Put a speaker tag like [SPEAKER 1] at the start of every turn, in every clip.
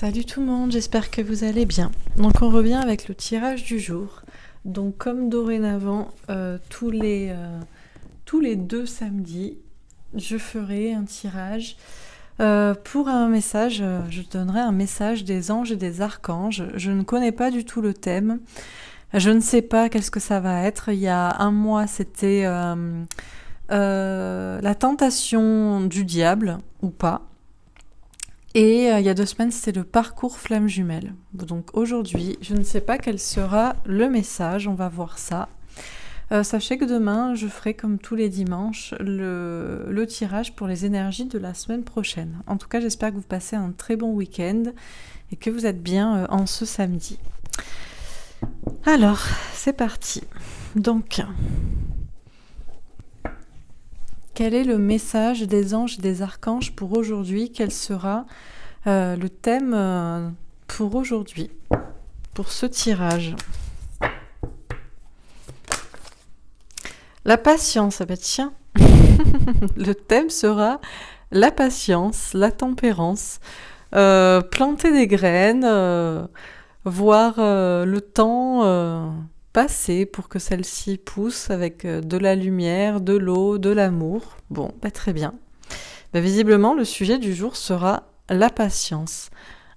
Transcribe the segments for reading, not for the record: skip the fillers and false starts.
[SPEAKER 1] Salut tout le monde, j'espère que vous allez bien. Donc on revient avec le tirage du jour. Donc comme dorénavant, tous les 2 samedis, je ferai un tirage pour un message. Je donnerai un message des anges et des archanges. Je ne connais pas du tout le thème. Je ne sais pas qu'est-ce que ça va être. Il y a un mois, c'était la tentation du diable ou pas. Et il y a 2 semaines, c'était le parcours flamme jumelle. Donc aujourd'hui, je ne sais pas quel sera le message, on va voir ça. Sachez que demain, je ferai comme tous les dimanches le tirage pour les énergies de la semaine prochaine. En tout cas, j'espère que vous passez un très bon week-end et que vous êtes bien en ce samedi. Alors, c'est parti. Donc, quel est le message des anges et des archanges pour aujourd'hui? Quel sera le thème pour aujourd'hui, pour ce tirage? La patience, ah bah tiens. Le thème sera la patience, la tempérance, planter des graines, voir le temps passer pour que celle-ci pousse avec de la lumière, de l'eau, de l'amour. Bon, très bien. Visiblement, le sujet du jour sera la patience.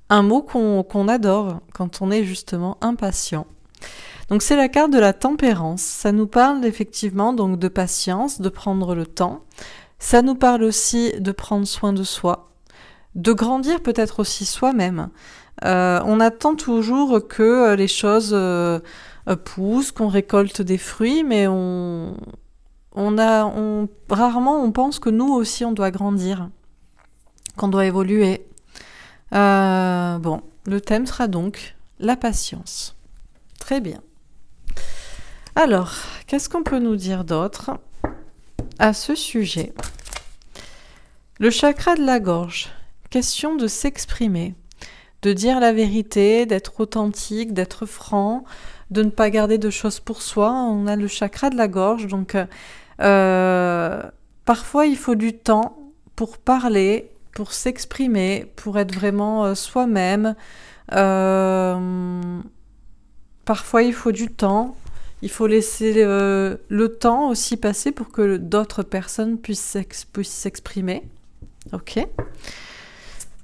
[SPEAKER 1] Un mot qu'on adore quand on est justement impatient. Donc c'est la carte de la tempérance. Ça nous parle effectivement donc de patience, de prendre le temps. Ça nous parle aussi de prendre soin de soi, de grandir peut-être aussi soi-même. On attend toujours que les choses poussent, qu'on récolte des fruits, mais rarement on pense que nous aussi on doit grandir, qu'on doit évoluer. Bon, le thème sera donc la patience. Très bien. Alors, qu'est-ce qu'on peut nous dire d'autre à ce sujet? Le chakra de la gorge. Question de s'exprimer, de dire la vérité, d'être authentique, d'être franc, de ne pas garder de choses pour soi. On a le chakra de la gorge, donc parfois il faut du temps pour parler, pour s'exprimer, pour être vraiment soi-même. Parfois il faut du temps. Il faut laisser le temps aussi passer pour que d'autres personnes puissent s'exprimer. Ok.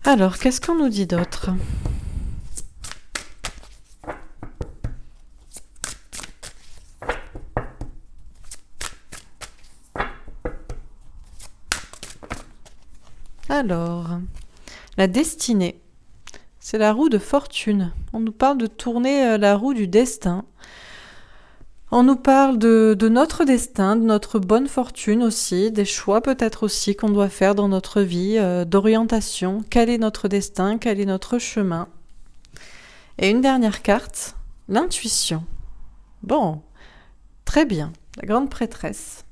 [SPEAKER 1] Alors, qu'est-ce qu'on nous dit d'autre ? Alors, la destinée. C'est la roue de fortune. On nous parle de tourner la roue du destin. On nous parle de notre destin, de notre bonne fortune aussi, des choix peut-être aussi qu'on doit faire dans notre vie, d'orientation. Quel est notre destin? Quel est notre chemin? Et une dernière carte, l'intuition. Bon, très bien, la grande prêtresse.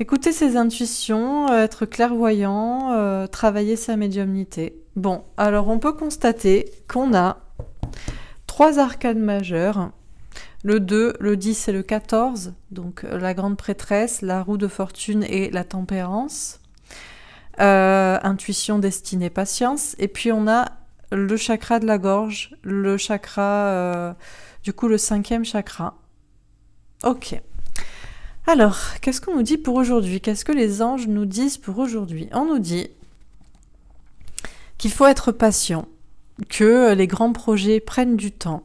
[SPEAKER 1] Écouter ses intuitions, être clairvoyant, travailler sa médiumnité. Bon, alors on peut constater qu'on a 3 arcanes majeures. Le 2, le 10 et le 14, donc la grande prêtresse, la roue de fortune et la tempérance. Intuition, destinée, patience. Et puis on a le chakra de la gorge, le chakra, du coup le 5e chakra. Ok. Alors, qu'est-ce qu'on nous dit pour aujourd'hui? Qu'est-ce que les anges nous disent pour aujourd'hui? On nous dit qu'il faut être patient, que les grands projets prennent du temps,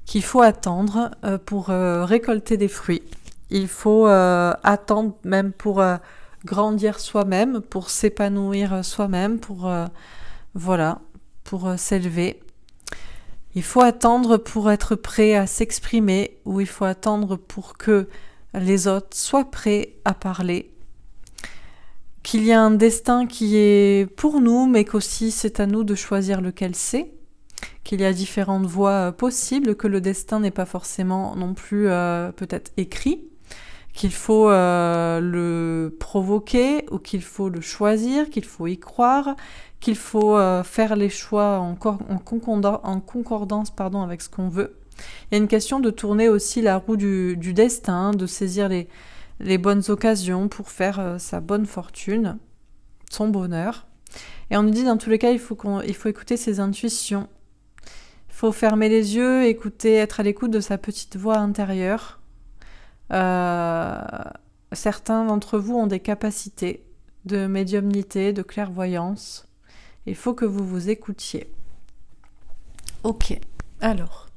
[SPEAKER 1] qu'il faut attendre pour récolter des fruits. Il faut attendre même pour grandir soi-même, pour s'épanouir soi-même, pour s'élever. Il faut attendre pour être prêt à s'exprimer, ou il faut attendre pour que les autres soient prêts à parler. Qu'il y a un destin qui est pour nous, mais qu'aussi c'est à nous de choisir lequel c'est. Qu'il y a différentes voies possibles, que le destin n'est pas forcément non plus peut-être écrit, qu'il faut le provoquer ou qu'il faut le choisir, qu'il faut y croire, qu'il faut faire les choix en concordance avec ce qu'on veut. Il y a une question de tourner aussi la roue du destin, de saisir les bonnes occasions pour faire sa bonne fortune, son bonheur. Et on nous dit dans tous les cas, il faut écouter ses intuitions. faut fermer les yeux, écouter, être à l'écoute de sa petite voix intérieure. Certains d'entre vous ont des capacités de médiumnité, de clairvoyance. Il faut que vous vous écoutiez. Ok, alors.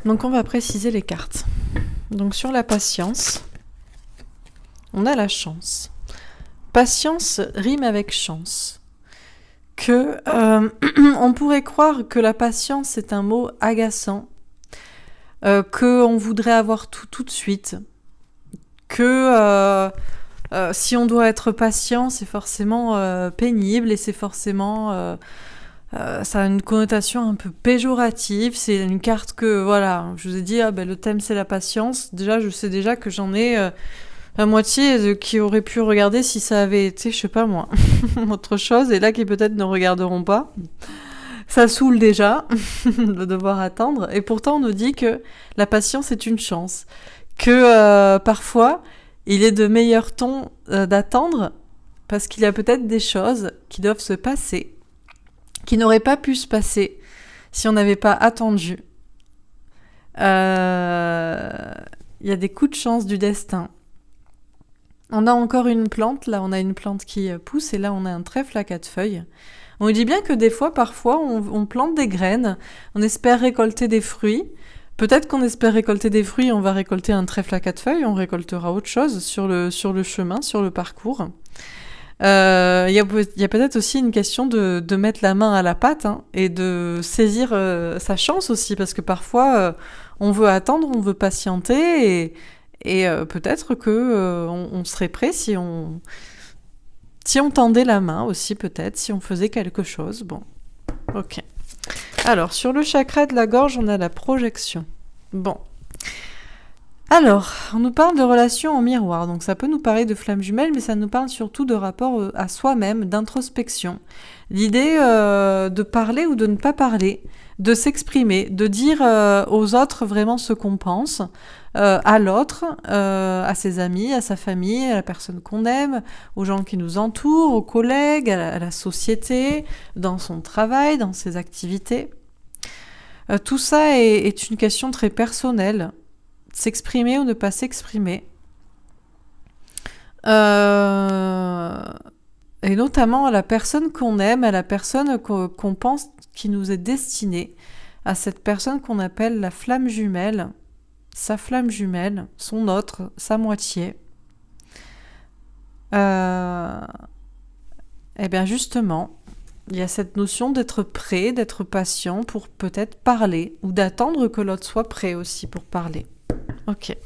[SPEAKER 1] Donc on va préciser les cartes. Donc sur la patience, on a la chance. Patience rime avec chance. On pourrait croire que la patience est un mot agaçant, qu'on voudrait avoir tout de suite, que si on doit être patient, c'est forcément pénible et c'est forcément... ça a une connotation un peu péjorative, c'est une carte que, voilà, je vous ai dit, le thème c'est la patience. Déjà, je sais déjà que j'en ai la moitié qui auraient pu regarder si ça avait été, je sais pas moi, autre chose, et là qui peut-être ne regarderont pas. Ça saoule déjà de devoir attendre, et pourtant on nous dit que la patience est une chance, que parfois il est de meilleur ton d'attendre, parce qu'il y a peut-être des choses qui doivent se passer, qui n'auraient pas pu se passer si on n'avait pas attendu. Il y a des coups de chance du destin. On a encore une plante, là on a une plante qui pousse, et là on a un trèfle à 4 feuilles. On dit bien que des fois, parfois, on plante des graines, on espère récolter des fruits. Peut-être qu'on espère récolter des fruits, on va récolter un trèfle à 4 feuilles, on récoltera autre chose sur le chemin, sur le parcours. Il y a peut-être aussi une question de mettre la main à la pâte et de saisir sa chance aussi, parce que parfois on veut attendre, on veut patienter, et peut-être que on serait prêt si on tendait la main aussi, peut-être, si on faisait quelque chose. Bon, ok. Alors, sur le chakra de la gorge, on a la projection. Bon. Alors, on nous parle de relations en miroir, donc ça peut nous parler de flammes jumelles, mais ça nous parle surtout de rapport à soi-même, d'introspection. L'idée de parler ou de ne pas parler, de s'exprimer, de dire aux autres vraiment ce qu'on pense, à l'autre, à ses amis, à sa famille, à la personne qu'on aime, aux gens qui nous entourent, aux collègues, à la société, dans son travail, dans ses activités. Tout ça est une question très personnelle. S'exprimer ou ne pas s'exprimer. Et notamment à la personne qu'on aime, à la personne qu'on pense qui nous est destinée, à cette personne qu'on appelle la flamme jumelle, sa flamme jumelle, son autre, sa moitié. Et bien justement, il y a cette notion d'être prêt, d'être patient pour peut-être parler, ou d'attendre que l'autre soit prêt aussi pour parler. Ok.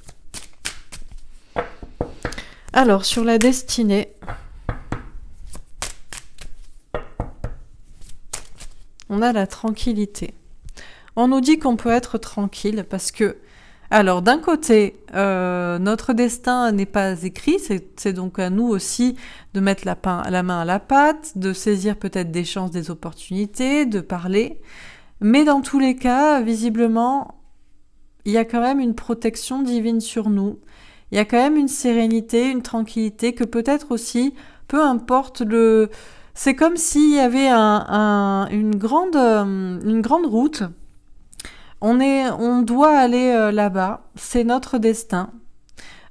[SPEAKER 1] Alors, sur la destinée, on a la tranquillité. On nous dit qu'on peut être tranquille parce que, alors d'un côté, notre destin n'est pas écrit, c'est donc à nous aussi de mettre la main à la pâte, de saisir peut-être des chances, des opportunités, de parler. Mais dans tous les cas, visiblement, il y a quand même une protection divine sur nous. Il y a quand même une sérénité, une tranquillité que peut-être aussi, peu importe le... C'est comme s'il y avait une grande route. On doit aller là-bas. C'est notre destin.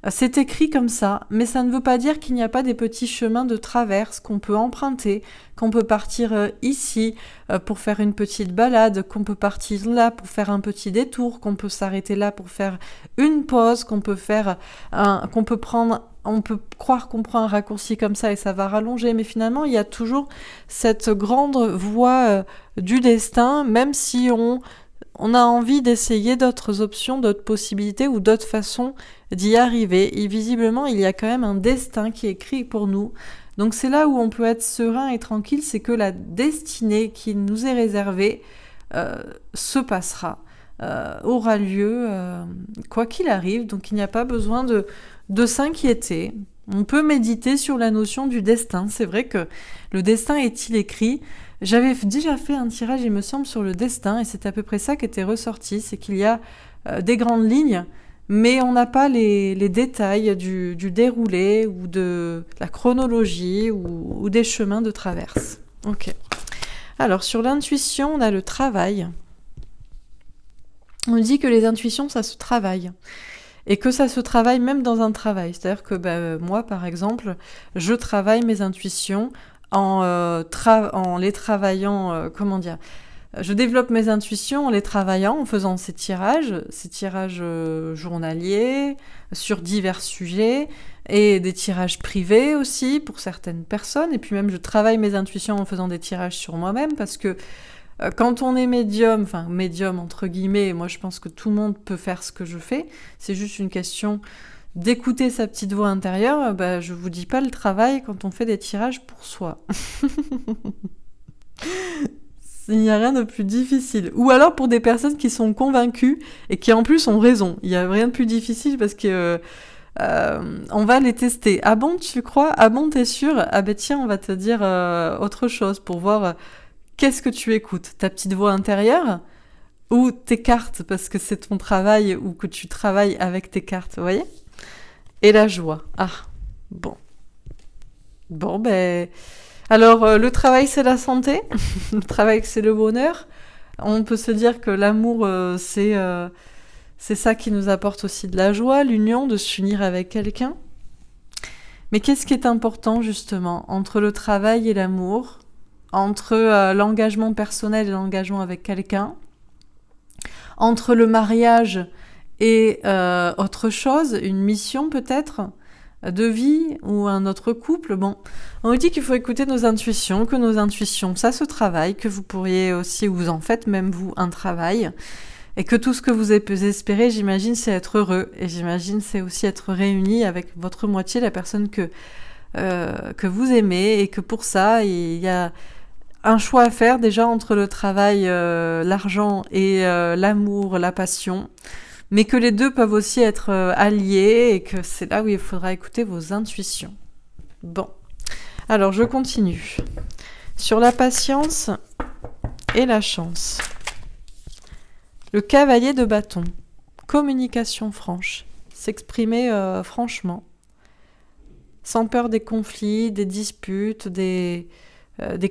[SPEAKER 1] C'est écrit comme ça, mais ça ne veut pas dire qu'il n'y a pas des petits chemins de traverse qu'on peut emprunter, qu'on peut partir ici pour faire une petite balade, qu'on peut partir là pour faire un petit détour, qu'on peut s'arrêter là pour faire une pause, qu'on peut prendre, on peut croire qu'on prend un raccourci comme ça et ça va rallonger, mais finalement il y a toujours cette grande voie du destin, même si on a envie d'essayer d'autres options, d'autres possibilités ou d'autres façons d'y arriver. Et visiblement, il y a quand même un destin qui est écrit pour nous. Donc c'est là où on peut être serein et tranquille, c'est que la destinée qui nous est réservée se passera, aura lieu, quoi qu'il arrive. Donc il n'y a pas besoin de s'inquiéter. On peut méditer sur la notion du destin. C'est vrai que le destin est-il écrit ? J'avais déjà fait un tirage, il me semble, sur le destin, et c'est à peu près ça qui était ressorti, c'est qu'il y a des grandes lignes, mais on n'a pas les détails du déroulé ou de la chronologie ou des chemins de traverse. Ok. Alors, sur l'intuition, on a le travail. On dit que les intuitions, ça se travaille. Et que ça se travaille même dans un travail. C'est-à-dire que moi, par exemple, je travaille mes intuitions en les travaillant, je développe mes intuitions en les travaillant, en faisant ces tirages journaliers sur divers sujets et des tirages privés aussi pour certaines personnes. Et puis même, je travaille mes intuitions en faisant des tirages sur moi-même parce que quand on est médium, enfin médium entre guillemets, moi je pense que tout le monde peut faire ce que je fais. C'est juste une question d'écouter sa petite voix intérieure. Je vous dis pas le travail quand on fait des tirages pour soi. Il n'y a rien de plus difficile. Ou alors pour des personnes qui sont convaincues et qui en plus ont raison. Il n'y a rien de plus difficile parce que on va les tester. Ah bon, tu crois? Ah bon, t'es sûr? Ah ben tiens, on va te dire autre chose pour voir qu'est-ce que tu écoutes. Ta petite voix intérieure ou tes cartes parce que c'est ton travail ou que tu travailles avec tes cartes, vous voyez? Et la joie. Ah, bon. Bon, alors, le travail, c'est la santé. Le travail, c'est le bonheur. On peut se dire que l'amour, c'est ça qui nous apporte aussi de la joie, l'union, de s'unir avec quelqu'un. Mais qu'est-ce qui est important, justement, entre le travail et l'amour, entre l'engagement personnel et l'engagement avec quelqu'un, entre le mariage et autre chose, une mission peut-être de vie ou un autre couple. Bon, on nous dit qu'il faut écouter nos intuitions, que nos intuitions, ça se travaille, que vous pourriez aussi, vous en faites même vous un travail, et que tout ce que vous espérez, j'imagine, c'est être heureux, et j'imagine c'est aussi être réuni avec votre moitié, la personne que vous aimez, et que pour ça, il y a un choix à faire déjà entre le travail, l'argent et l'amour, la passion, mais que les deux peuvent aussi être alliés et que c'est là où il faudra écouter vos intuitions. Bon, alors je continue. Sur la patience et la chance. Le cavalier de bâton. Communication franche. S'exprimer franchement. Sans peur des conflits, des disputes, des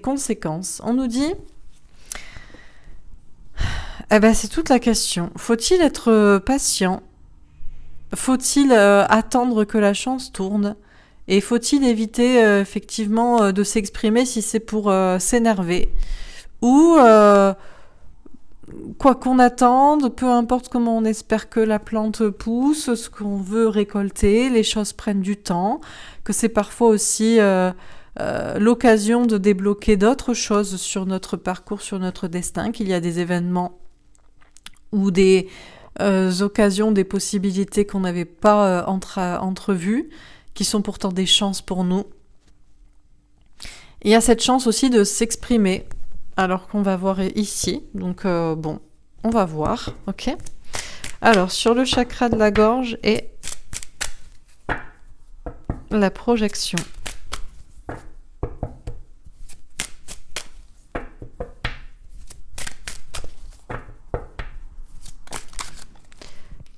[SPEAKER 1] conséquences. On nous dit... c'est toute la question. Faut-il être patient? Faut-il attendre que la chance tourne? Et faut-il éviter effectivement de s'exprimer si c'est pour s'énerver? Ou quoi qu'on attende, peu importe comment on espère que la plante pousse, ce qu'on veut récolter, les choses prennent du temps, que c'est parfois aussi l'occasion de débloquer d'autres choses sur notre parcours, sur notre destin, qu'il y a des événements ou des occasions, des possibilités qu'on n'avait pas entrevues, qui sont pourtant des chances pour nous. Il y a cette chance aussi de s'exprimer, alors qu'on va voir ici. Donc on va voir, ok. Alors, sur le chakra de la gorge et la projection.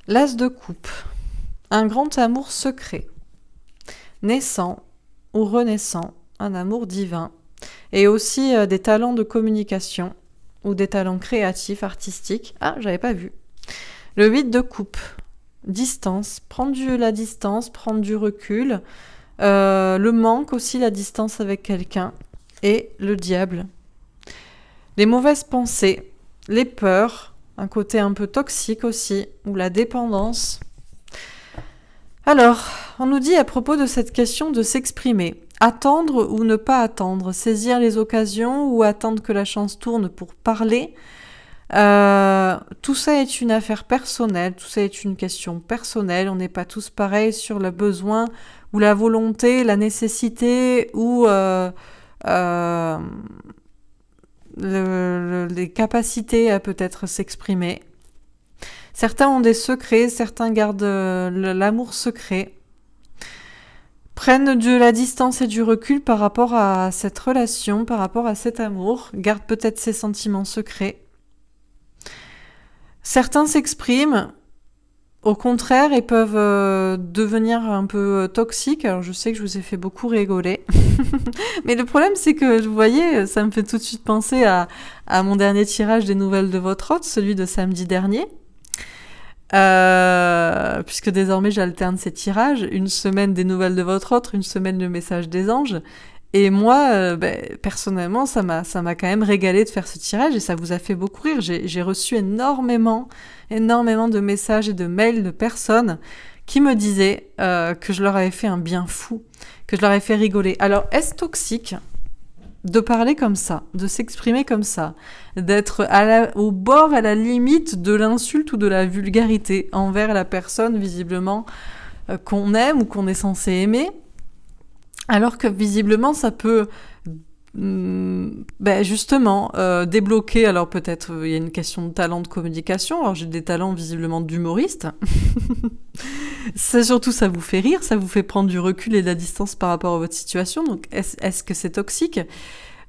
[SPEAKER 1] L'as de coupe, un grand amour secret, naissant ou renaissant, un amour divin, et aussi des talents de communication ou des talents créatifs, artistiques. Ah, j'avais pas vu. Le 8 de coupe, distance, prendre la distance, prendre du recul, le manque aussi, la distance avec quelqu'un, et le diable. Les mauvaises pensées, les peurs, un côté un peu toxique aussi, ou la dépendance. Alors, on nous dit à propos de cette question de s'exprimer. Attendre ou ne pas attendre, saisir les occasions ou attendre que la chance tourne pour parler. Tout ça est une affaire personnelle, tout ça est une question personnelle. On n'est pas tous pareils sur le besoin ou la volonté, la nécessité ou les capacités à peut-être s'exprimer. Certains ont des secrets, certains gardent l'amour secret, prennent de la distance et du recul par rapport à cette relation, par rapport à cet amour, gardent peut-être ses sentiments secrets. Certains s'expriment Au contraire, ils peuvent devenir un peu toxiques. Alors je sais que je vous ai fait beaucoup rigoler. Mais le problème, c'est que, vous voyez, ça me fait tout de suite penser à mon dernier tirage des nouvelles de votre hôte, celui de samedi dernier. Puisque désormais j'alterne ces tirages, une semaine des nouvelles de votre hôte, une semaine le message des anges. Et moi, personnellement, ça m'a quand même régalé de faire ce tirage et ça vous a fait beaucoup rire. J'ai reçu énormément de messages et de mails de personnes qui me disaient que je leur avais fait un bien fou, que je leur avais fait rigoler. Alors, est-ce toxique de parler comme ça, de s'exprimer comme ça, d'être au bord, à la limite de l'insulte ou de la vulgarité envers la personne visiblement qu'on aime ou qu'on est censé aimer, alors que visiblement ça peut justement débloquer. Alors peut-être il y a une question de talent de communication. Alors j'ai des talents visiblement d'humoriste. Surtout ça vous fait rire, ça vous fait prendre du recul et de la distance par rapport à votre situation. Donc est-ce que c'est toxique?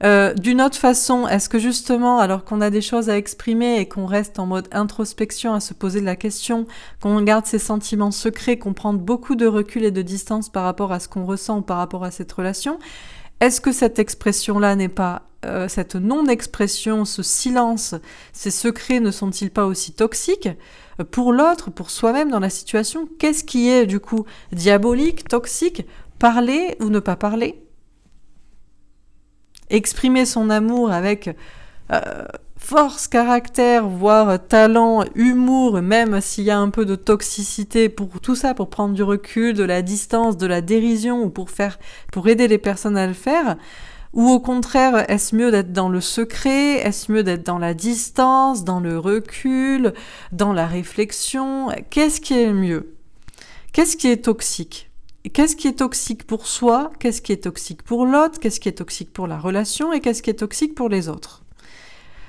[SPEAKER 1] D'une autre façon, est-ce que justement, alors qu'on a des choses à exprimer et qu'on reste en mode introspection à se poser la question, qu'on garde ses sentiments secrets, qu'on prend beaucoup de recul et de distance par rapport à ce qu'on ressent ou par rapport à cette relation, est-ce que cette expression-là n'est pas, cette non-expression, ce silence, ces secrets ne sont-ils pas aussi toxiques pour l'autre, pour soi-même dans la situation? Qu'est-ce qui est du coup diabolique, toxique? Parler ou ne pas parler? Exprimer son amour avec force, caractère, voire talent, humour, même s'il y a un peu de toxicité, pour tout ça, pour prendre du recul, de la distance, de la dérision, ou pour aider les personnes à le faire? Ou au contraire, est-ce mieux d'être dans le secret? Est-ce mieux d'être dans la distance, dans le recul, dans la réflexion? Qu'est-ce qui est mieux? Qu'est-ce qui est toxique? Qu'est-ce qui est toxique pour soi? Qu'est-ce qui est toxique pour l'autre? Qu'est-ce qui est toxique pour la relation? Et qu'est-ce qui est toxique pour les autres?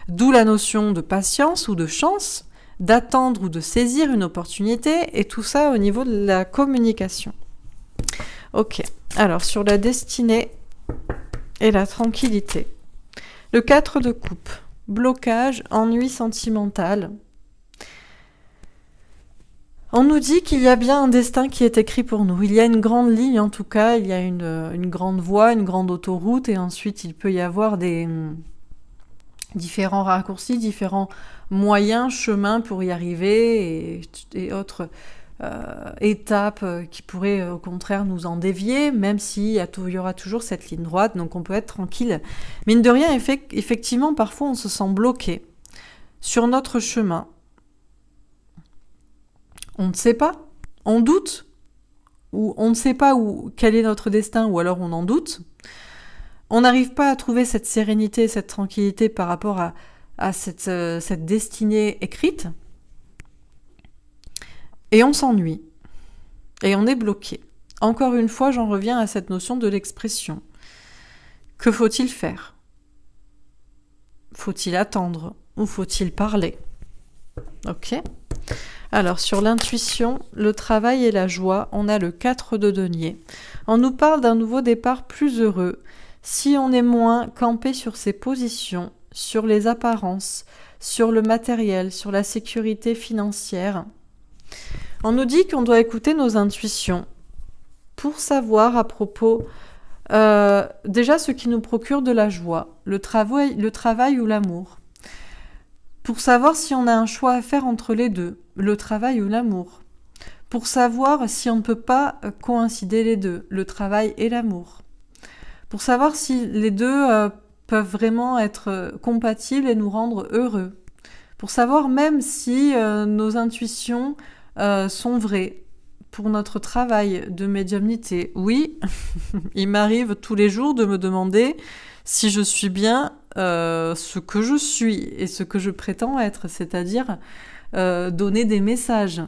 [SPEAKER 1] D'où la notion de patience ou de chance, d'attendre ou de saisir une opportunité, et tout ça au niveau de la communication. Ok, alors sur la destinée et la tranquillité. Le 4 de coupe, blocage, ennui sentimental. On nous dit qu'il y a bien un destin qui est écrit pour nous. Il y a une grande ligne, en tout cas, il y a une grande voie, une grande autoroute, et ensuite il peut y avoir des différents raccourcis, différents moyens, chemins pour y arriver, et autres étapes qui pourraient au contraire nous en dévier, même s'il y aura toujours cette ligne droite, donc on peut être tranquille. Mine de rien, effectivement, parfois on se sent bloqué sur notre chemin. On ne sait pas, on doute, ou on ne sait pas quel est notre destin, ou alors on en doute. On n'arrive pas à trouver cette sérénité, cette tranquillité par rapport à cette destinée écrite. Et on s'ennuie. Et on est bloqué. Encore une fois, j'en reviens à cette notion de l'expression. Que faut-il faire? Faut-il attendre? Ou faut-il parler? Ok ? Alors, sur l'intuition, le travail et la joie, on a le 4 de denier. On nous parle d'un nouveau départ plus heureux, si on est moins campé sur ses positions, sur les apparences, sur le matériel, sur la sécurité financière. On nous dit qu'on doit écouter nos intuitions pour savoir à propos déjà ce qui nous procure de la joie, le travail ou l'amour. Pour savoir si on a un choix à faire entre les deux, le travail ou l'amour. Pour savoir si on ne peut pas coïncider les deux, le travail et l'amour. Pour savoir si les deux peuvent vraiment être compatibles et nous rendre heureux. Pour savoir même si nos intuitions sont vraies. Pour notre travail de médiumnité, oui, il m'arrive tous les jours de me demander si je suis bien ce que je suis et ce que je prétends être, c'est-à-dire donner des messages,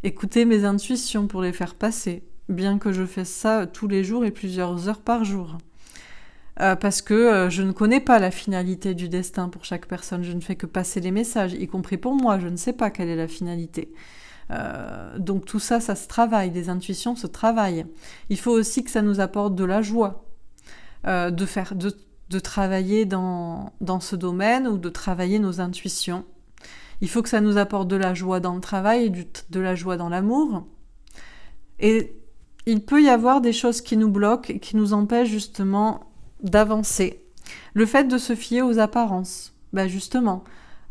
[SPEAKER 1] écouter mes intuitions pour les faire passer, bien que je fasse ça tous les jours et plusieurs heures par jour. Parce que je ne connais pas la finalité du destin pour chaque personne, je ne fais que passer les messages, y compris pour moi, je ne sais pas quelle est la finalité. Donc tout ça, ça se travaille, les intuitions se travaillent. Il faut aussi que ça nous apporte de la joie, de travailler dans ce domaine ou de travailler nos intuitions. Il faut que ça nous apporte de la joie dans le travail, de la joie dans l'amour. Et il peut y avoir des choses qui nous bloquent et qui nous empêchent justement d'avancer. Le fait de se fier aux apparences, justement.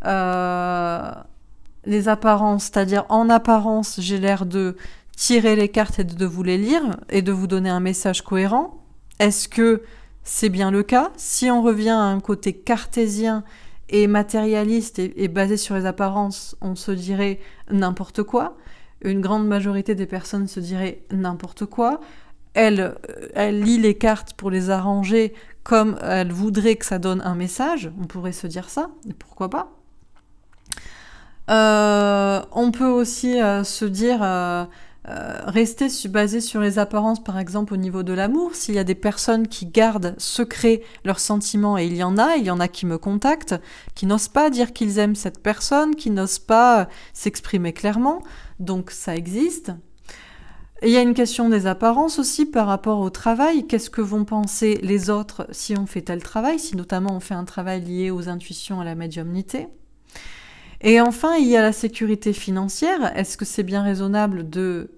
[SPEAKER 1] Les apparences, c'est-à-dire en apparence, j'ai l'air de tirer les cartes et de vous les lire et de vous donner un message cohérent. Est-ce que c'est bien le cas? Si on revient à un côté cartésien et matérialiste et basé sur les apparences, on se dirait n'importe quoi. Une grande majorité des personnes se diraient n'importe quoi. Elle lit les cartes pour les arranger comme elle voudrait que ça donne un message. On pourrait se dire ça, et pourquoi pas. On peut aussi se dire rester basé sur les apparences, par exemple au niveau de l'amour. S'il y a des personnes qui gardent secret leurs sentiments, et il y en a qui me contactent, qui n'osent pas dire qu'ils aiment cette personne, qui n'osent pas s'exprimer clairement, donc ça existe. Et il y a une question des apparences aussi par rapport au travail. Qu'est-ce que vont penser les autres si on fait tel travail, si notamment on fait un travail lié aux intuitions, à la médiumnité. Et enfin, il y a la sécurité financière. Est-ce que c'est bien raisonnable de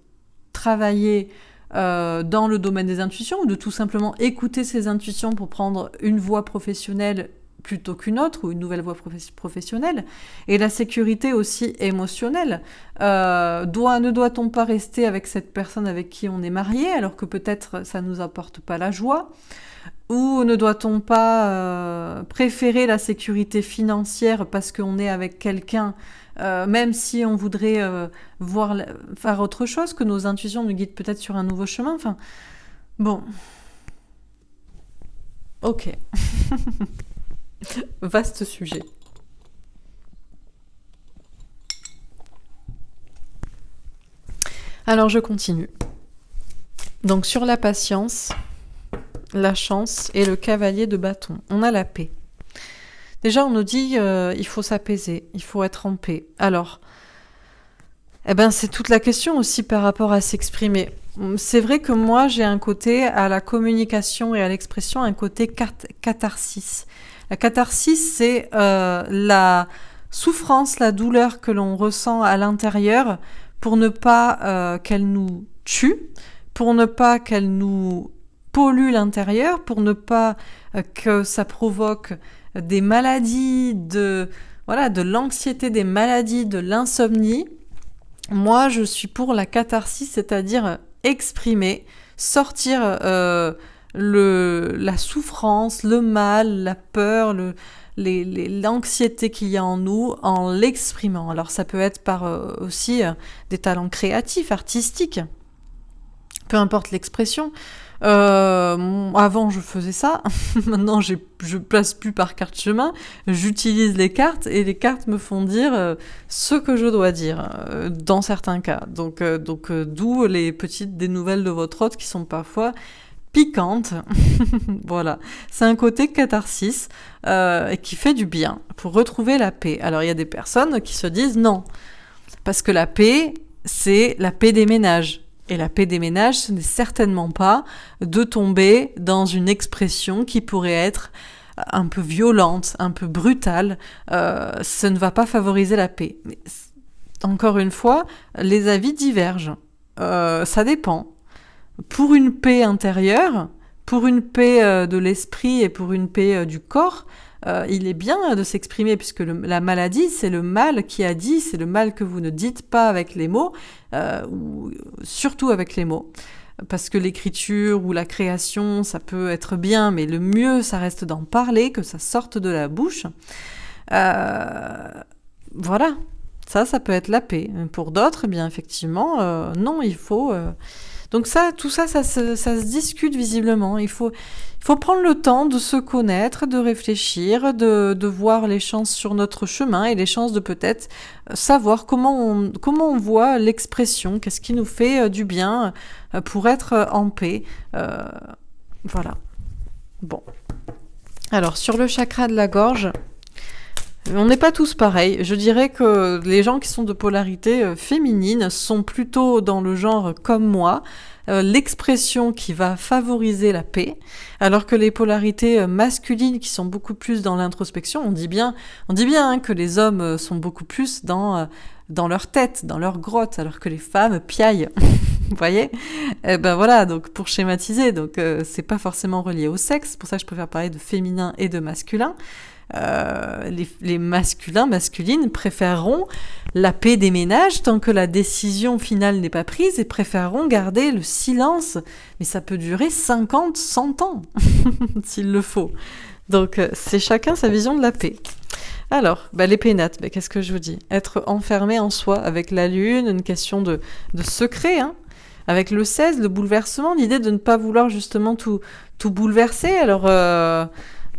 [SPEAKER 1] travailler dans le domaine des intuitions ou de tout simplement écouter ses intuitions pour prendre une voie professionnelle plutôt qu'une autre ou une nouvelle voie professionnelle? Et la sécurité aussi émotionnelle. Ne doit-on pas rester avec cette personne avec qui on est marié alors que peut-être ça ne nous apporte pas la joie? Ou ne doit-on pas préférer la sécurité financière parce qu'on est avec quelqu'un, même si on voudrait faire autre chose, que nos intuitions nous guident peut-être sur un nouveau chemin? Enfin, bon. Ok. Vaste sujet. Alors, je continue. Donc, sur la patience, la chance et le cavalier de bâton. On a la paix. Déjà, on nous dit il faut s'apaiser, il faut être en paix. Alors, c'est toute la question aussi par rapport à s'exprimer. C'est vrai que moi, j'ai un côté à la communication et à l'expression, un côté catharsis. La catharsis, c'est la souffrance, la douleur que l'on ressent à l'intérieur pour ne pas qu'elle nous tue, pour ne pas qu'elle nous pollue l'intérieur, pour ne pas que ça provoque des maladies, de l'anxiété, des maladies, de l'insomnie. Moi, je suis pour la catharsis, c'est-à-dire exprimer, sortir la souffrance, le mal, la peur, l'anxiété qu'il y a en nous en l'exprimant. Alors ça peut être par aussi des talents créatifs, artistiques, peu importe l'expression. Avant je faisais ça, maintenant je place plus par carte chemin, j'utilise les cartes et les cartes me font dire ce que je dois dire dans certains cas. Donc d'où les petites des nouvelles de votre hôte qui sont parfois piquantes. Voilà, c'est un côté catharsis qui fait du bien pour retrouver la paix. Alors il y a des personnes qui se disent non, parce que la paix c'est la paix des ménages. Et la paix des ménages, ce n'est certainement pas de tomber dans une expression qui pourrait être un peu violente, un peu brutale. Ça ne va pas favoriser la paix. Mais, encore une fois, les avis divergent. Ça dépend. Pour une paix intérieure, pour une paix de l'esprit et pour une paix du corps, il est bien de s'exprimer puisque la maladie, c'est le mal qui a dit, c'est le mal que vous ne dites pas avec les mots, ou surtout avec les mots. Parce que l'écriture ou la création, ça peut être bien, mais le mieux, ça reste d'en parler, que ça sorte de la bouche. Voilà, ça peut être la paix. Pour d'autres, eh bien effectivement, non, il faut... Donc tout ça se discute visiblement. Il faut prendre le temps de se connaître, de réfléchir, de voir les chances sur notre chemin et les chances de peut-être savoir comment on voit l'expression, qu'est-ce qui nous fait du bien pour être en paix. Voilà. Bon. Alors, sur le chakra de la gorge, on n'est pas tous pareils. Je dirais que les gens qui sont de polarité féminine sont plutôt dans le genre comme moi, l'expression qui va favoriser la paix, alors que les polarités masculines qui sont beaucoup plus dans l'introspection, on dit bien hein, que les hommes sont beaucoup plus dans leur tête, dans leur grotte, alors que les femmes piaillent. Vous voyez? Ben voilà, donc pour schématiser, donc c'est pas forcément relié au sexe, c'est pour ça que je préfère parler de féminin et de masculin. Les masculins, masculines préféreront la paix des ménages tant que la décision finale n'est pas prise et préféreront garder le silence, mais ça peut durer 50, 100 ans, s'il le faut. Donc c'est chacun sa vision de la paix. Alors, les pénates, qu'est-ce que je vous dis? Être enfermé en soi avec la lune, une question de secret, hein. Avec le 16, le bouleversement, l'idée de ne pas vouloir justement tout bouleverser. Alors,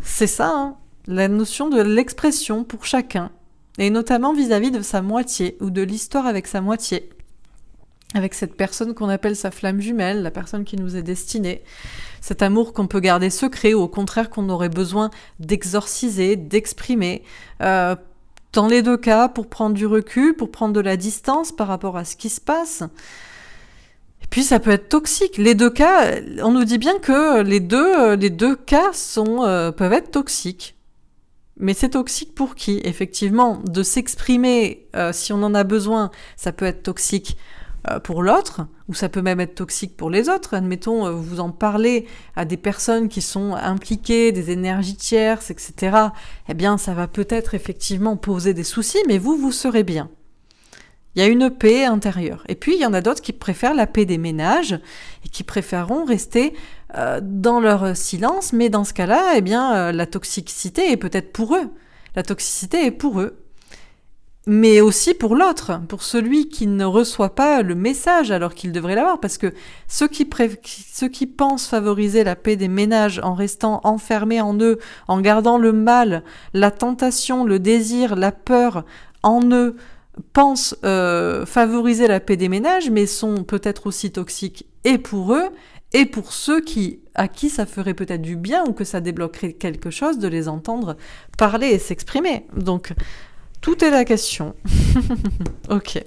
[SPEAKER 1] c'est ça, hein, la notion de l'expression pour chacun, et notamment vis-à-vis de sa moitié, ou de l'histoire avec sa moitié, avec cette personne qu'on appelle sa flamme jumelle, la personne qui nous est destinée, cet amour qu'on peut garder secret, ou au contraire qu'on aurait besoin d'exorciser, d'exprimer, dans les deux cas, pour prendre du recul, pour prendre de la distance par rapport à ce qui se passe. Et puis ça peut être toxique. Les deux cas, on nous dit bien que les deux cas peuvent être toxiques. Mais c'est toxique pour qui? Effectivement, de s'exprimer si on en a besoin, ça peut être toxique pour l'autre, ou ça peut même être toxique pour les autres. Admettons, vous en parlez à des personnes qui sont impliquées, des énergies tierces, etc. Eh bien, ça va peut-être effectivement poser des soucis, mais vous serez bien. Il y a une paix intérieure. Et puis, il y en a d'autres qui préfèrent la paix des ménages et qui préféreront rester dans leur silence. Mais dans ce cas-là, eh bien, la toxicité est peut-être pour eux. La toxicité est pour eux. Mais aussi pour l'autre, pour celui qui ne reçoit pas le message alors qu'il devrait l'avoir. Parce que ceux qui pensent favoriser la paix des ménages en restant enfermés en eux, en gardant le mal, la tentation, le désir, la peur en eux, pensent favoriser la paix des ménages, mais sont peut-être aussi toxiques et pour eux, et pour ceux à qui ça ferait peut-être du bien ou que ça débloquerait quelque chose de les entendre parler et s'exprimer. Donc, tout est la question. Ok.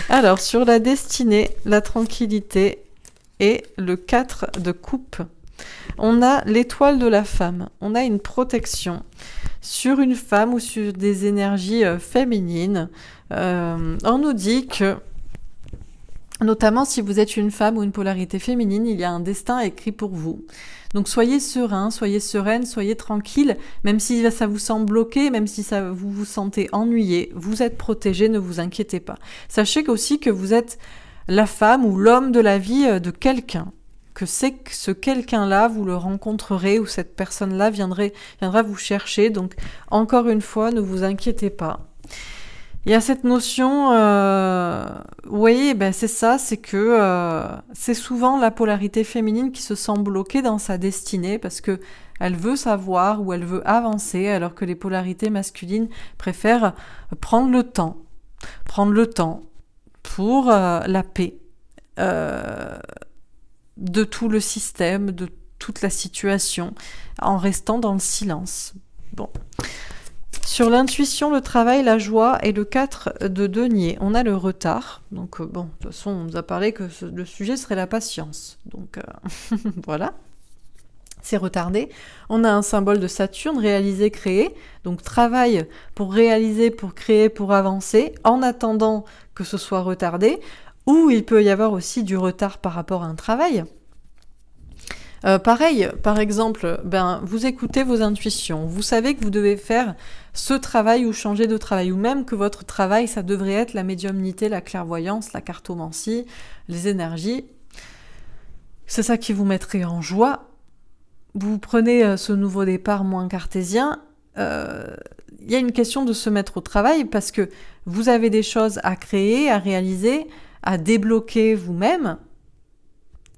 [SPEAKER 1] Alors, sur la destinée, la tranquillité et le 4 de coupe, on a l'étoile de la femme. On a une protection sur une femme ou sur des énergies féminines. On nous dit que, notamment si vous êtes une femme ou une polarité féminine, il y a un destin écrit pour vous. Donc soyez serein, soyez sereine, soyez tranquille, même si ça vous semble bloqué, même si vous vous sentez ennuyé, vous êtes protégé, ne vous inquiétez pas. Sachez aussi que vous êtes la femme ou l'homme de la vie de quelqu'un, que c'est que ce quelqu'un-là, vous le rencontrerez ou cette personne-là viendra vous chercher. Donc encore une fois, ne vous inquiétez pas. Il y a cette notion, vous voyez, c'est ça, c'est que c'est souvent la polarité féminine qui se sent bloquée dans sa destinée parce que elle veut savoir ou elle veut avancer, alors que les polarités masculines préfèrent prendre le temps pour la paix de tout le système, de toute la situation, en restant dans le silence. Bon. Sur l'intuition, le travail, la joie et le 4 de denier, on a le retard. Donc de toute façon, on nous a parlé que le sujet serait la patience. Donc voilà, c'est retardé. On a un symbole de Saturne, réaliser, créer. Donc travail pour réaliser, pour créer, pour avancer, en attendant que ce soit retardé. Ou il peut y avoir aussi du retard par rapport à un travail. Pareil, par exemple, vous écoutez vos intuitions, vous savez que vous devez faire ce travail ou changer de travail, ou même que votre travail, ça devrait être la médiumnité, la clairvoyance, la cartomancie, les énergies. C'est ça qui vous mettrait en joie. Vous prenez ce nouveau départ moins cartésien. Il y a une question de se mettre au travail parce que vous avez des choses à créer, à réaliser, à débloquer vous-même.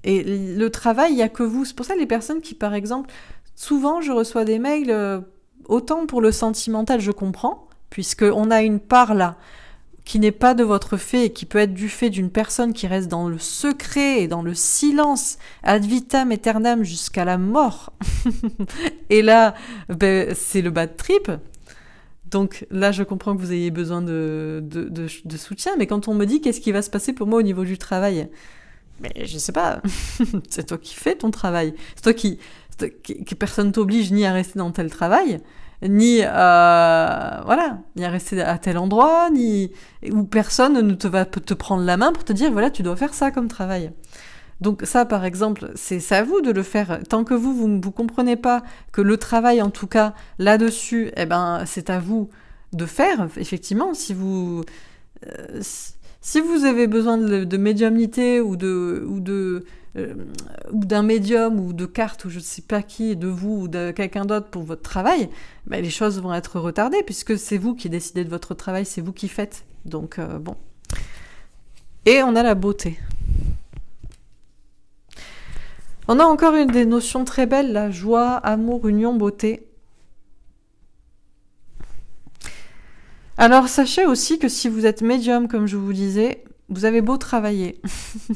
[SPEAKER 1] Et le travail, il n'y a que vous. C'est pour ça les personnes qui, par exemple, souvent je reçois des mails, autant pour le sentimental, je comprends, puisqu'on a une part là qui n'est pas de votre fait et qui peut être du fait d'une personne qui reste dans le secret et dans le silence ad vitam aeternam jusqu'à la mort. Et là, c'est le bad trip. Donc là, je comprends que vous ayez besoin de soutien, mais quand on me dit qu'est-ce qui va se passer pour moi au niveau du travail, Mais je sais pas, c'est toi qui fais ton travail. C'est toi que personne t'oblige ni à rester dans tel travail, ni voilà, ni à rester à tel endroit, ni où personne ne va te prendre la main pour te dire voilà, tu dois faire ça comme travail. Donc ça, par exemple, c'est à vous de le faire. Tant que vous comprenez pas que le travail, en tout cas, là-dessus, eh ben, c'est à vous de faire. Effectivement, euh, si vous avez besoin de médiumnité ou d'un médium ou de cartes ou je ne sais pas qui, de vous ou de quelqu'un d'autre pour votre travail, ben, les choses vont être retardées puisque c'est vous qui décidez de votre travail, c'est vous qui faites. Donc bon. Et on a la beauté. On a encore une des notions très belles, la joie, amour, union, beauté. Alors sachez aussi que si vous êtes médium, comme je vous disais, vous avez beau travailler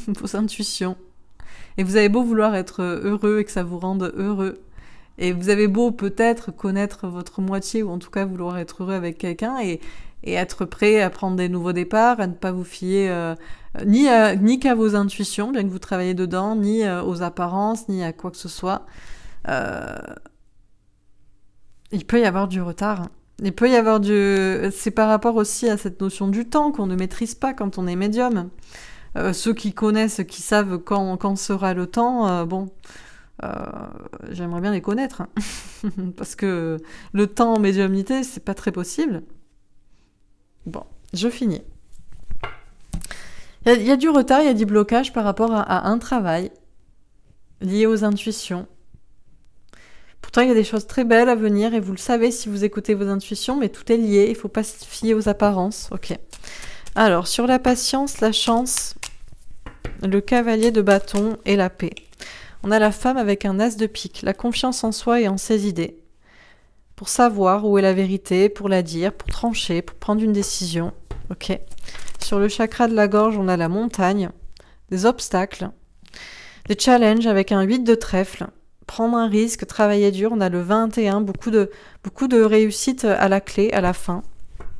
[SPEAKER 1] vos intuitions, et vous avez beau vouloir être heureux et que ça vous rende heureux, et vous avez beau peut-être connaître votre moitié, ou en tout cas vouloir être heureux avec quelqu'un, et être prêt à prendre des nouveaux départs, à ne pas vous fier ni qu'à vos intuitions, bien que vous travaillez dedans, ni aux apparences, ni à quoi que ce soit. Il peut y avoir du retard. Il peut y avoir C'est par rapport aussi à cette notion du temps qu'on ne maîtrise pas quand on est médium. Ceux qui connaissent, qui savent quand sera le temps, j'aimerais bien les connaître. Parce que le temps en médiumnité, c'est pas très possible. Bon, je finis. Il y a du retard, il y a du blocage par rapport à un travail lié aux intuitions. Pourtant, il y a des choses très belles à venir et vous le savez si vous écoutez vos intuitions, mais tout est lié, il ne faut pas se fier aux apparences. Ok. Alors, sur la patience, la chance, le cavalier de bâton et la paix. On a la femme avec un as de pique, la confiance en soi et en ses idées. Pour savoir où est la vérité, pour la dire, pour trancher, pour prendre une décision. Ok. Sur le chakra de la gorge, on a la montagne, des obstacles, des challenges avec un 8 de trèfle, prendre un risque, travailler dur. On a le 21, beaucoup de réussite à la clé, à la fin.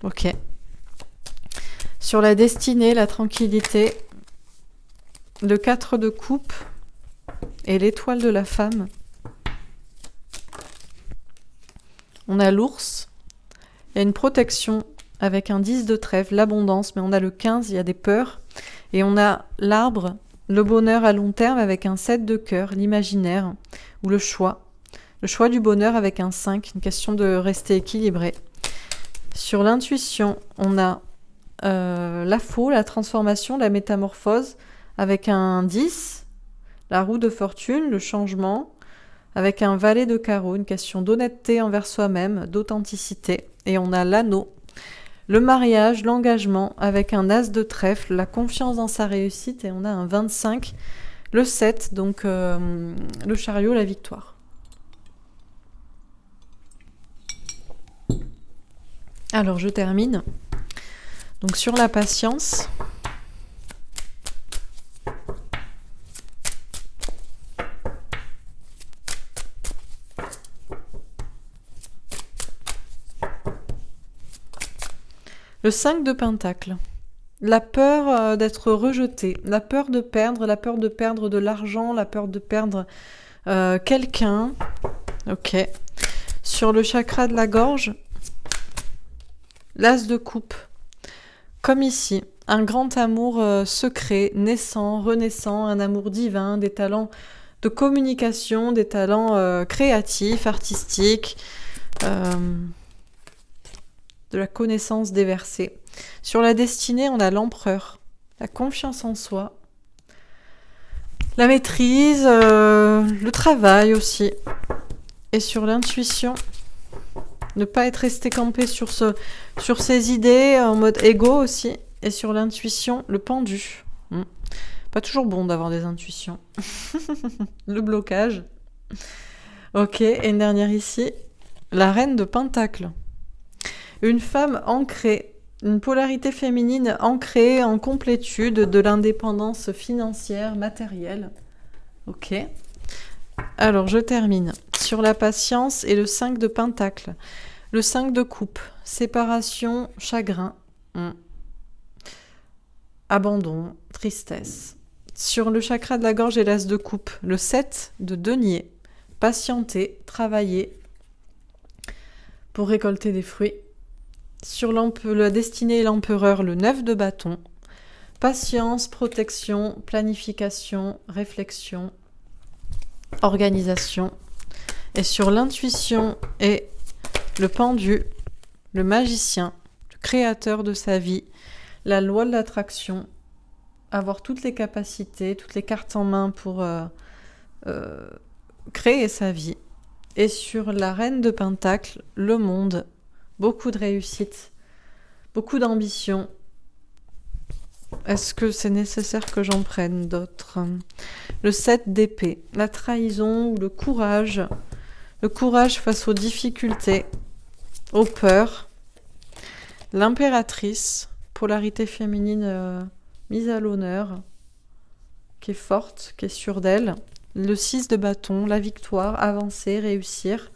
[SPEAKER 1] Ok. Sur la destinée, la tranquillité, le 4 de coupe et l'étoile de la femme. On a l'ours, il y a une protection avec un 10 de trèfle, l'abondance, mais on a le 15, il y a des peurs. Et on a l'arbre, le bonheur à long terme avec un 7 de cœur, l'imaginaire, ou le choix. Le choix du bonheur avec un 5, une question de rester équilibré. Sur l'intuition, on a la faux, la transformation, la métamorphose, avec un 10, la roue de fortune, le changement, avec un valet de carreau, une question d'honnêteté envers soi-même, d'authenticité. Et on a l'anneau, le mariage, l'engagement, avec un as de trèfle, la confiance dans sa réussite, et on a un 25, le 7, donc le chariot, la victoire. Alors je termine. Donc sur la patience, le 5 de pentacle, la peur d'être rejeté, la peur de perdre de l'argent, la peur de perdre quelqu'un. Ok. Sur le chakra de la gorge, l'as de coupe. Comme ici, un grand amour secret, naissant, renaissant, un amour divin, des talents de communication, des talents créatifs, artistiques, de la connaissance déversée. Sur la destinée, on a l'empereur, la confiance en soi, la maîtrise, le travail aussi. Et sur l'intuition, ne pas être resté campé sur ses idées, en mode égo aussi. Et sur l'intuition, le pendu. Pas toujours bon d'avoir des intuitions. Le blocage. Ok, et une dernière ici. La reine de pentacle. Une femme ancrée, une polarité féminine ancrée en complétude de l'indépendance financière, matérielle. Ok. Alors, je termine. Sur la patience et le 5 de pentacle. Le 5 de coupe. Séparation, chagrin. Abandon, tristesse. Sur le chakra de la gorge et l'as de coupe, le 7 de denier. Patienter, travailler pour récolter des fruits. Sur la destinée et l'empereur, le 9 de bâton. Patience, protection, planification, réflexion, organisation. Et sur l'intuition et le pendu, le magicien, le créateur de sa vie, la loi de l'attraction, avoir toutes les capacités, toutes les cartes en main pour créer sa vie. Et sur la reine de Pentacle, le monde, beaucoup de réussite, beaucoup d'ambition. Est-ce que c'est nécessaire que j'en prenne d'autres? Le 7 d'épée, la trahison ou le courage face aux difficultés, aux peurs. L'impératrice, polarité féminine mise à l'honneur, qui est forte, qui est sûre d'elle. Le 6 de bâton, la victoire, avancer, réussir.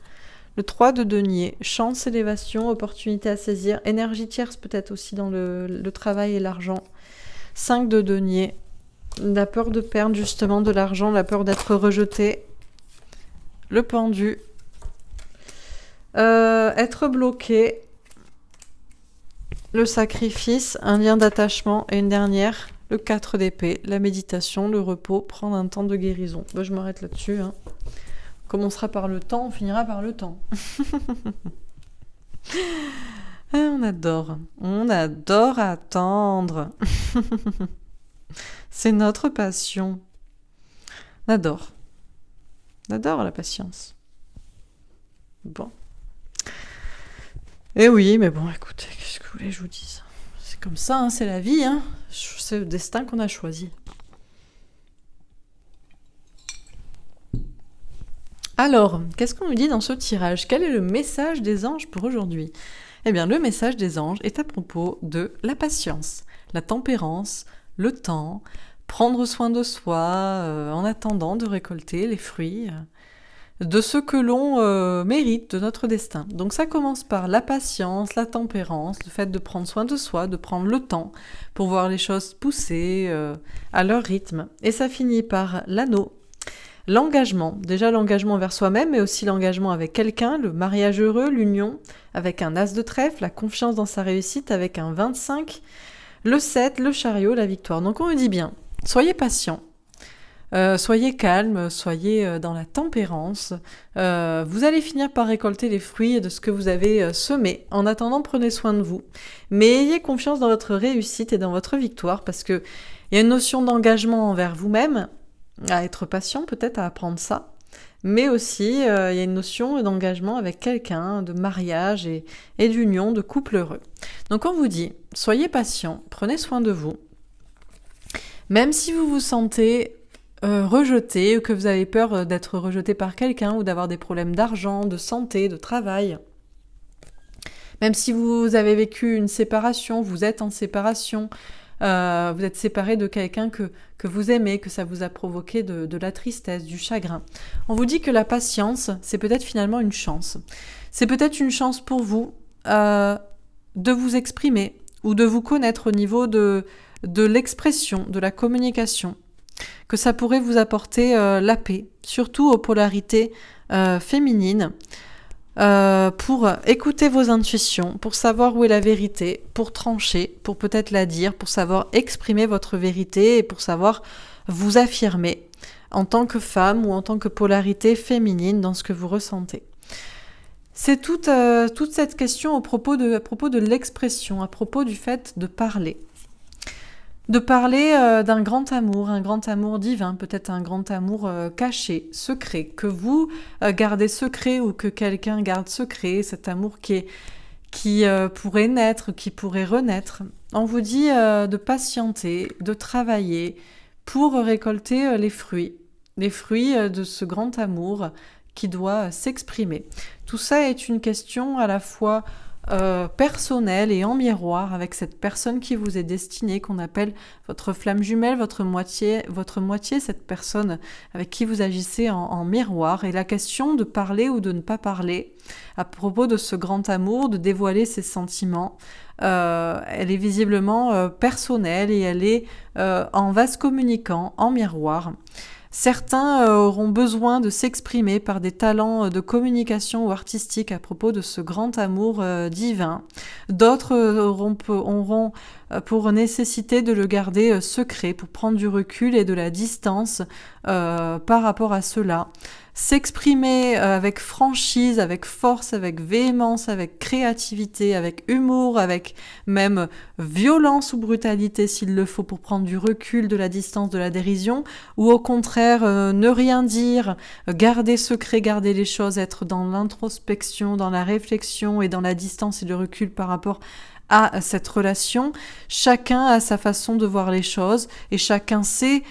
[SPEAKER 1] Le 3 de denier, chance, élévation, opportunité à saisir. Énergie tierce peut-être aussi dans le travail et l'argent. 5 de denier, la peur de perdre justement de l'argent, la peur d'être rejeté. Le pendu, être bloqué. Le sacrifice, un lien d'attachement et une dernière, le 4 d'épée, la méditation, le repos, prendre un temps de guérison. Ben, je m'arrête là-dessus. On commencera par le temps, on finira par le temps. On adore attendre. C'est notre passion. On adore la patience. Bon. Eh oui, mais bon, écoutez, qu'est-ce que vous voulez que je vous dise? C'est comme ça, c'est la vie, c'est le destin qu'on a choisi. Alors, qu'est-ce qu'on nous dit dans ce tirage? Quel est le message des anges pour aujourd'hui? Eh bien, le message des anges est à propos de la patience, la tempérance, le temps, prendre soin de soi en attendant de récolter les fruits de ce que l'on mérite de notre destin. Donc ça commence par la patience, la tempérance, le fait de prendre soin de soi, de prendre le temps pour voir les choses pousser à leur rythme. Et ça finit par l'anneau, l'engagement. Déjà l'engagement vers soi-même, mais aussi l'engagement avec quelqu'un, le mariage heureux, l'union, avec un as de trèfle, la confiance dans sa réussite, avec un 25, le 7, le chariot, la victoire. Donc on me dit bien, soyez patient. Soyez calme, soyez dans la tempérance. Vous allez finir par récolter les fruits de ce que vous avez semé. En attendant, prenez soin de vous. Mais ayez confiance dans votre réussite et dans votre victoire, parce qu'il y a une notion d'engagement envers vous-même, à être patient peut-être, à apprendre ça. Mais aussi, il y a une notion d'engagement avec quelqu'un, de mariage et d'union, de couple heureux. Donc on vous dit, soyez patient, prenez soin de vous. Même si vous vous sentez rejeté, ou que vous avez peur d'être rejeté par quelqu'un, ou d'avoir des problèmes d'argent, de santé, de travail. Même si vous avez vécu une séparation, vous êtes en séparation, vous êtes séparé de quelqu'un que vous aimez, que ça vous a provoqué de la tristesse, du chagrin. On vous dit que la patience, c'est peut-être finalement une chance. C'est peut-être une chance pour vous de vous exprimer, ou de vous connaître au niveau de l'expression, de la communication. Que ça pourrait vous apporter la paix, surtout aux polarités féminines, pour écouter vos intuitions, pour savoir où est la vérité, pour trancher, pour peut-être la dire, pour savoir exprimer votre vérité et pour savoir vous affirmer en tant que femme ou en tant que polarité féminine dans ce que vous ressentez. C'est toute cette question à propos de l'expression, à propos du fait de parler. De parler d'un grand amour divin, peut-être un grand amour caché, secret, que vous gardez secret ou que quelqu'un garde secret, cet amour qui pourrait naître, qui pourrait renaître. On vous dit de patienter, de travailler pour récolter les fruits de ce grand amour qui doit s'exprimer. Tout ça est une question à la fois personnel et en miroir avec cette personne qui vous est destinée, qu'on appelle votre flamme jumelle, votre moitié, cette personne avec qui vous agissez en miroir. Et la question de parler ou de ne pas parler à propos de ce grand amour, de dévoiler ses sentiments, elle est visiblement personnelle et elle est en vase communicant, en miroir. Certains auront besoin de s'exprimer par des talents de communication ou artistique à propos de ce grand amour divin. D'autres auront pour nécessité de le garder secret, pour prendre du recul et de la distance par rapport à cela. S'exprimer avec franchise, avec force, avec véhémence, avec créativité, avec humour, avec même violence ou brutalité s'il le faut pour prendre du recul, de la distance, de la dérision, ou au contraire ne rien dire, garder secret, garder les choses, être dans l'introspection, dans la réflexion et dans la distance et le recul par rapport à cette relation. Chacun a sa façon de voir les choses et chacun sait,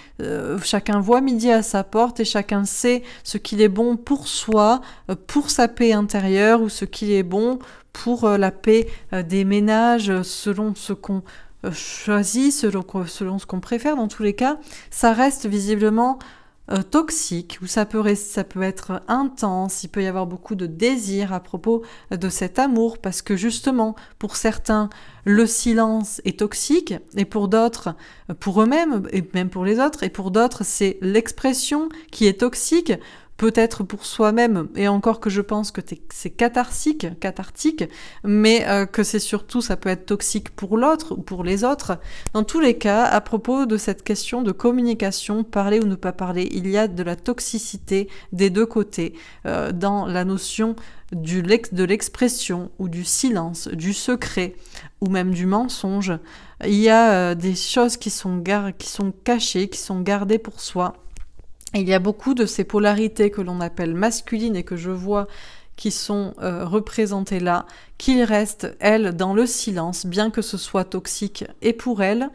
[SPEAKER 1] chacun voit midi à sa porte et chacun sait ce qu'il est bon pour soi, pour sa paix intérieure ou ce qu'il est bon pour la paix des ménages selon ce qu'on choisit, selon ce qu'on préfère. Dans tous les cas, ça reste visiblement toxique, ou ça peut être intense, il peut y avoir beaucoup de désir à propos de cet amour, parce que justement, pour certains, le silence est toxique, et pour d'autres, pour eux-mêmes, et même pour les autres, et pour d'autres, c'est l'expression qui est toxique, peut-être pour soi-même, et encore que je pense que c'est cathartique, mais que c'est surtout, ça peut être toxique pour l'autre ou pour les autres. Dans tous les cas, à propos de cette question de communication, parler ou ne pas parler, il y a de la toxicité des deux côtés dans la notion de l'expression ou du silence, du secret ou même du mensonge. Il y a des choses qui sont cachées, qui sont gardées pour soi. Il y a beaucoup de ces polarités que l'on appelle masculines et que je vois qui sont représentées là, qu'ils restent, elles, dans le silence, bien que ce soit toxique et pour elles,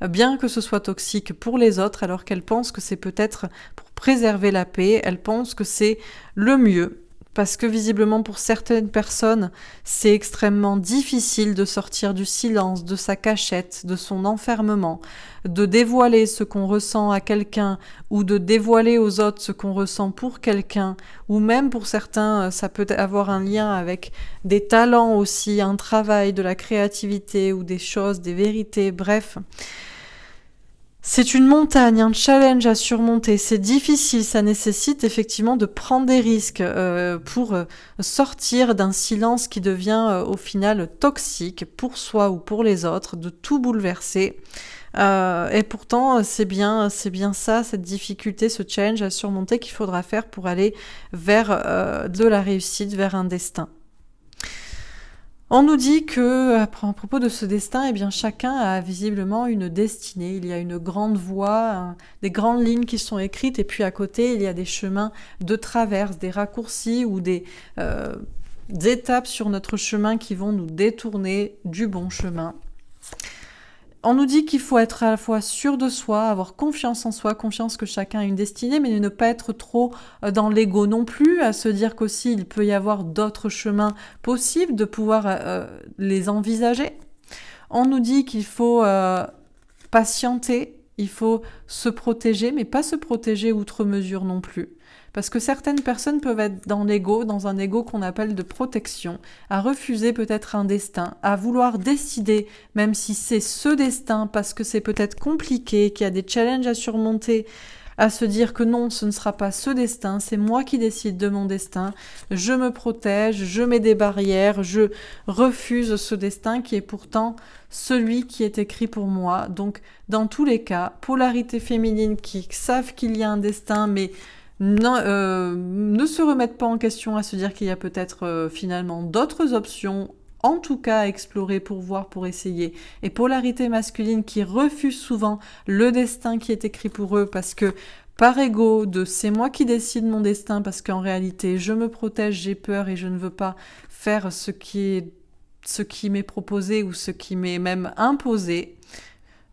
[SPEAKER 1] bien que ce soit toxique pour les autres, alors qu'elles pensent que c'est peut-être pour préserver la paix, elles pensent que c'est le mieux. Parce que visiblement pour certaines personnes, c'est extrêmement difficile de sortir du silence, de sa cachette, de son enfermement, de dévoiler ce qu'on ressent à quelqu'un ou de dévoiler aux autres ce qu'on ressent pour quelqu'un, ou même pour certains, ça peut avoir un lien avec des talents aussi, un travail, de la créativité ou des choses, des vérités, bref. C'est une montagne, un challenge à surmonter, c'est difficile, ça nécessite effectivement de prendre des risques pour sortir d'un silence qui devient au final toxique pour soi ou pour les autres, de tout bouleverser. Et pourtant, c'est bien ça, cette difficulté, ce challenge à surmonter qu'il faudra faire pour aller vers de la réussite, vers un destin. On nous dit que, à propos de ce destin, eh bien, chacun a visiblement une destinée. Il y a une grande voie, des grandes lignes qui sont écrites, et puis à côté, il y a des chemins de traverse, des raccourcis ou des étapes sur notre chemin qui vont nous détourner du bon chemin. On nous dit qu'il faut être à la fois sûr de soi, avoir confiance en soi, confiance que chacun a une destinée, mais ne pas être trop dans l'ego non plus, à se dire qu'aussi il peut y avoir d'autres chemins possibles, de pouvoir les envisager. On nous dit qu'il faut patienter, il faut se protéger, mais pas se protéger outre mesure non plus. Parce que certaines personnes peuvent être dans l'ego, dans un ego qu'on appelle de protection, à refuser peut-être un destin, à vouloir décider, même si c'est ce destin, parce que c'est peut-être compliqué, qu'il y a des challenges à surmonter, à se dire que non, ce ne sera pas ce destin, c'est moi qui décide de mon destin, je me protège, je mets des barrières, je refuse ce destin qui est pourtant celui qui est écrit pour moi. Donc, dans tous les cas, polarité féminine qui savent qu'il y a un destin, mais ne se remettent pas en question à se dire qu'il y a peut-être finalement d'autres options, en tout cas à explorer pour voir, pour essayer. Et polarité masculine qui refuse souvent le destin qui est écrit pour eux parce que par ego de c'est moi qui décide mon destin parce qu'en réalité je me protège, j'ai peur et je ne veux pas faire ce qui m'est proposé ou ce qui m'est même imposé.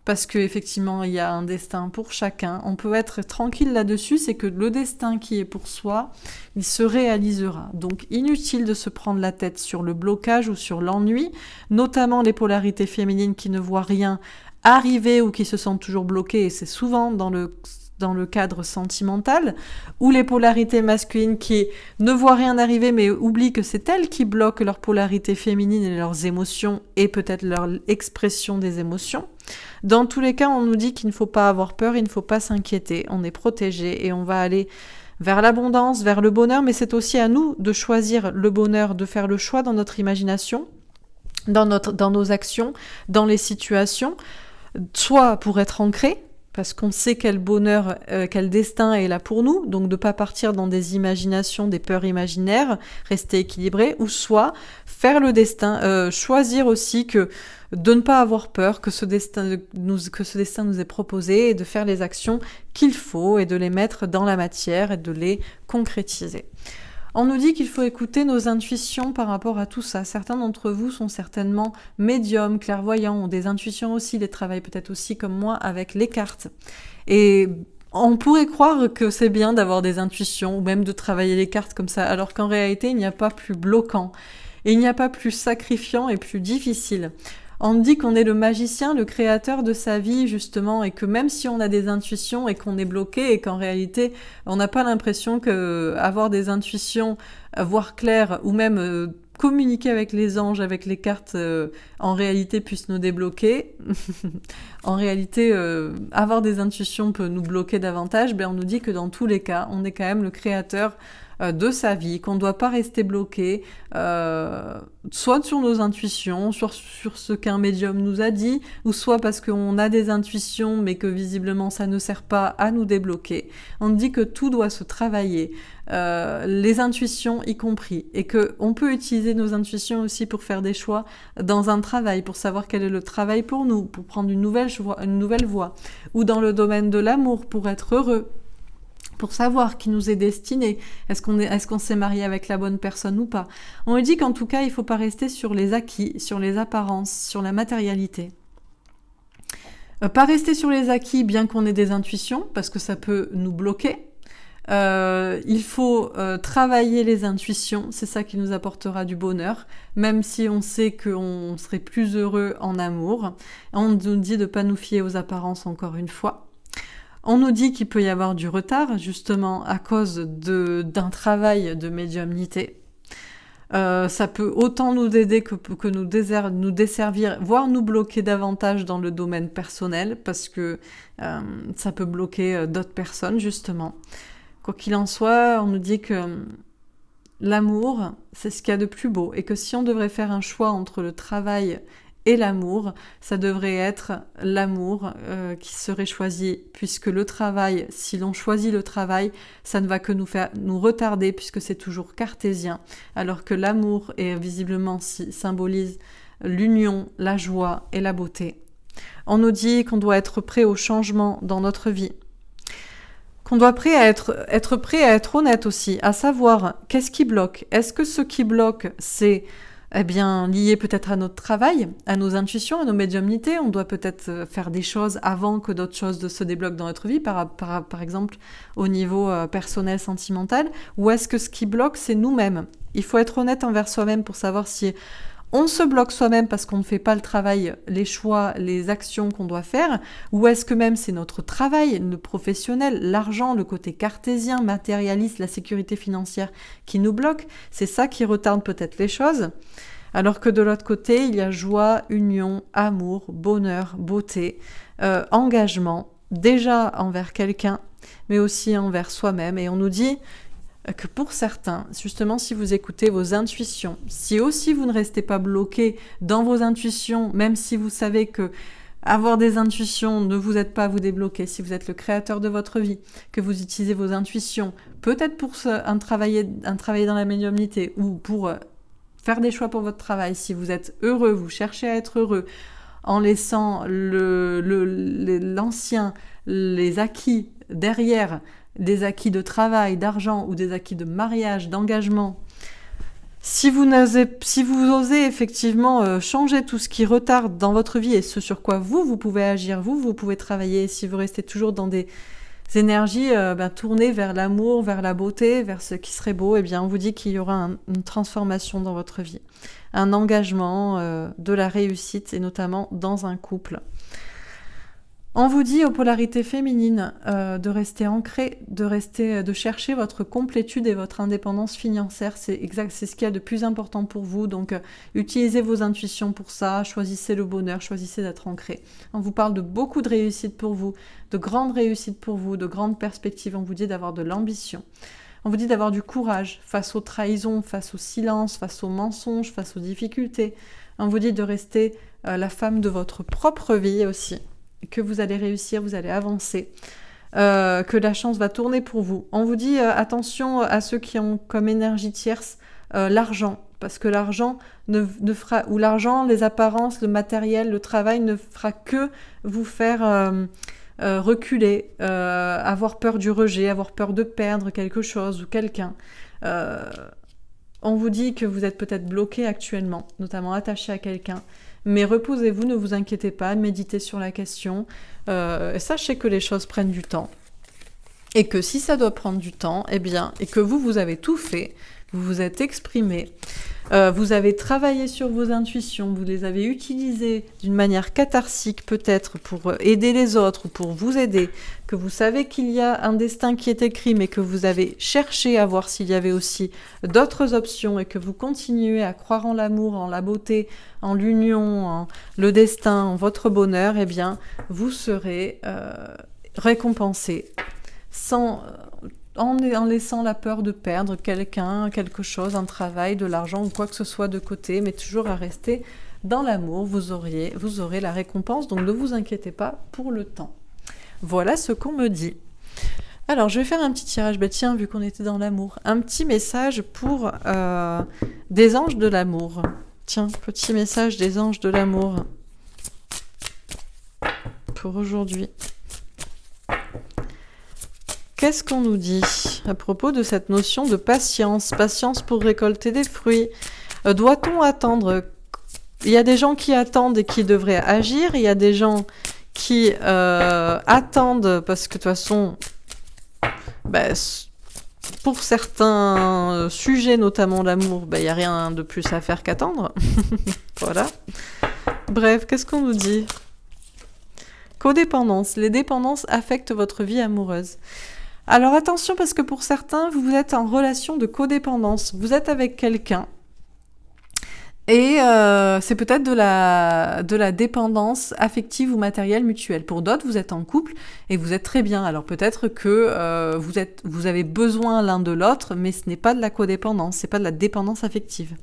[SPEAKER 1] parce que effectivement il y a un destin pour chacun. On peut être tranquille là-dessus, c'est que le destin qui est pour soi, il se réalisera. Donc inutile de se prendre la tête sur le blocage ou sur l'ennui, notamment les polarités féminines qui ne voient rien arriver ou qui se sentent toujours bloquées, et c'est souvent dans le cadre sentimental, ou les polarités masculines qui ne voient rien arriver mais oublient que c'est elles qui bloquent leur polarité féminine et leurs émotions et peut-être leur expression des émotions. Dans tous les cas, on nous dit qu'il ne faut pas avoir peur, il ne faut pas s'inquiéter, on est protégé et on va aller vers l'abondance, vers le bonheur, mais c'est aussi à nous de choisir le bonheur, de faire le choix dans notre imagination, dans nos actions, dans les situations, soit pour être ancré, parce qu'on sait quel bonheur, quel destin est là pour nous, donc de ne pas partir dans des imaginations, des peurs imaginaires, rester équilibré, ou soit faire le destin, choisir aussi de ne pas avoir peur que ce destin nous est proposé, et de faire les actions qu'il faut, et de les mettre dans la matière, et de les concrétiser. On nous dit qu'il faut écouter nos intuitions par rapport à tout ça. Certains d'entre vous sont certainement médiums, clairvoyants, ont des intuitions aussi, les travaillent peut-être aussi comme moi avec les cartes. Et on pourrait croire que c'est bien d'avoir des intuitions ou même de travailler les cartes comme ça, alors qu'en réalité, il n'y a pas plus bloquant. Et il n'y a pas plus sacrifiant et plus difficile. On dit qu'on est le magicien, le créateur de sa vie, justement, et que même si on a des intuitions et qu'on est bloqué et qu'en réalité, on n'a pas l'impression que avoir des intuitions, voir clair, ou même communiquer avec les anges, avec les cartes, en réalité puisse nous débloquer. En réalité, avoir des intuitions peut nous bloquer davantage, on nous dit que dans tous les cas, on est quand même le créateur de sa vie, qu'on ne doit pas rester bloqué, soit sur nos intuitions, sur ce qu'un médium nous a dit, ou soit parce qu'on a des intuitions mais que visiblement ça ne sert pas à nous débloquer. On dit que tout doit se travailler, les intuitions y compris, et qu'on peut utiliser nos intuitions aussi pour faire des choix dans un travail, pour savoir quel est le travail pour nous, pour prendre une nouvelle voie, ou dans le domaine de l'amour, pour être heureux, pour savoir qui nous est destiné, est-ce qu'on s'est marié avec la bonne personne ou pas. On dit qu'en tout cas, il ne faut pas rester sur les acquis, sur les apparences, sur la matérialité. Pas rester sur les acquis, bien qu'on ait des intuitions, parce que ça peut nous bloquer. Il faut travailler les intuitions, c'est ça qui nous apportera du bonheur, même si on sait qu'on serait plus heureux en amour. On nous dit de ne pas nous fier aux apparences encore une fois. On nous dit qu'il peut y avoir du retard, justement, à cause d'un travail de médiumnité. Ça peut autant nous aider que nous desservir, voire nous bloquer davantage dans le domaine personnel, parce que ça peut bloquer d'autres personnes, justement. Quoi qu'il en soit, on nous dit que l'amour, c'est ce qu'il y a de plus beau, et que si on devrait faire un choix entre le travail et l'amour, ça devrait être l'amour qui serait choisi, puisque le travail, si l'on choisit le travail, ça ne va que nous retarder, puisque c'est toujours cartésien, alors que l'amour visiblement symbolise l'union, la joie et la beauté. On nous dit qu'on doit être prêt au changement dans notre vie, qu'on doit être prêt à être honnête aussi, à savoir qu'est-ce qui bloque. Est-ce que ce qui bloque, c'est lié peut-être à notre travail, à nos intuitions, à nos médiumnités. On doit peut-être faire des choses avant que d'autres choses se débloquent dans notre vie, par exemple au niveau personnel, sentimental. Ou est-ce que ce qui bloque, c'est nous-mêmes ? Il faut être honnête envers soi-même pour savoir si on se bloque soi-même parce qu'on ne fait pas le travail, les choix, les actions qu'on doit faire, ou est-ce que même c'est notre travail, le professionnel, l'argent, le côté cartésien, matérialiste, la sécurité financière qui nous bloque ? C'est ça qui retarde peut-être les choses. Alors que de l'autre côté, il y a joie, union, amour, bonheur, beauté, engagement, déjà envers quelqu'un, mais aussi envers soi-même. Et on nous dit que pour certains, justement, si vous écoutez vos intuitions, si aussi vous ne restez pas bloqué dans vos intuitions, même si vous savez que avoir des intuitions ne vous aide pas à vous débloquer, si vous êtes le créateur de votre vie, que vous utilisez vos intuitions, peut-être pour travailler dans la médiumnité ou pour faire des choix pour votre travail, si vous êtes heureux, vous cherchez à être heureux, en laissant l'ancien, les acquis derrière, des acquis de travail, d'argent ou des acquis de mariage, d'engagement. Si vous osez effectivement changer tout ce qui retarde dans votre vie et ce sur quoi vous pouvez agir, vous pouvez travailler. Si vous restez toujours dans des énergies tournées vers l'amour, vers la beauté, vers ce qui serait beau, eh bien on vous dit qu'il y aura une transformation dans votre vie, un engagement, de la réussite et notamment dans un couple. On vous dit aux polarités féminines de rester ancré, de chercher votre complétude et votre indépendance financière. C'est ce qu'il y a de plus important pour vous. Donc, utilisez vos intuitions pour ça. Choisissez le bonheur, choisissez d'être ancré. On vous parle de beaucoup de réussite pour vous, de grandes réussites pour vous, de grandes perspectives. On vous dit d'avoir de l'ambition. On vous dit d'avoir du courage face aux trahisons, face au silence, face aux mensonges, face aux difficultés. On vous dit de rester la femme de votre propre vie aussi. Que vous allez réussir, vous allez avancer, que la chance va tourner pour vous. On vous dit attention à ceux qui ont comme énergie tierce l'argent, parce que l'argent ou l'argent, les apparences, le matériel, le travail ne fera que vous faire reculer, avoir peur du rejet, avoir peur de perdre quelque chose ou quelqu'un. On vous dit que vous êtes peut-être bloqué actuellement, notamment attaché à quelqu'un. Mais reposez-vous, ne vous inquiétez pas, méditez sur la question. Sachez que les choses prennent du temps. Et que si ça doit prendre du temps, et que vous avez tout fait, vous vous êtes exprimé, vous avez travaillé sur vos intuitions, vous les avez utilisées d'une manière catharsique peut-être pour aider les autres ou pour vous aider, que vous savez qu'il y a un destin qui est écrit, mais que vous avez cherché à voir s'il y avait aussi d'autres options et que vous continuez à croire en l'amour, en la beauté, en l'union, en le destin, en votre bonheur, vous serez récompensé en laissant la peur de perdre quelqu'un, quelque chose, un travail, de l'argent ou quoi que ce soit de côté, mais toujours à rester dans l'amour, vous aurez la récompense, donc ne vous inquiétez pas pour le temps. Voilà ce qu'on me dit. Alors, je vais faire un petit tirage, vu qu'on était dans l'amour, un petit message pour des anges de l'amour. Tiens, petit message des anges de l'amour pour aujourd'hui. Qu'est-ce qu'on nous dit à propos de cette notion de patience? Patience pour récolter des fruits. Doit-on attendre? Il y a des gens qui attendent et qui devraient agir. Il y a des gens qui attendent parce que de toute façon, pour certains sujets, notamment l'amour, il n'y a rien de plus à faire qu'attendre. Voilà. Bref, qu'est-ce qu'on nous dit? Codépendance. Les dépendances affectent votre vie amoureuse. Alors attention, parce que pour certains, vous êtes en relation de codépendance. Vous êtes avec quelqu'un et c'est peut-être de la dépendance affective ou matérielle mutuelle. Pour d'autres, vous êtes en couple et vous êtes très bien. Alors peut-être que vous avez besoin l'un de l'autre, mais ce n'est pas de la codépendance, c'est pas de la dépendance affective.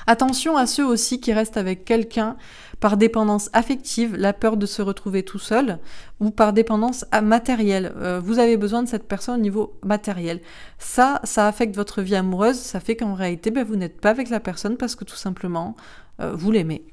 [SPEAKER 1] Attention à ceux aussi qui restent avec quelqu'un par dépendance affective, la peur de se retrouver tout seul, ou par dépendance matérielle. Vous avez besoin de cette personne au niveau matériel. Ça affecte votre vie amoureuse, ça fait qu'en réalité, vous n'êtes pas avec la personne parce que tout simplement, vous l'aimez.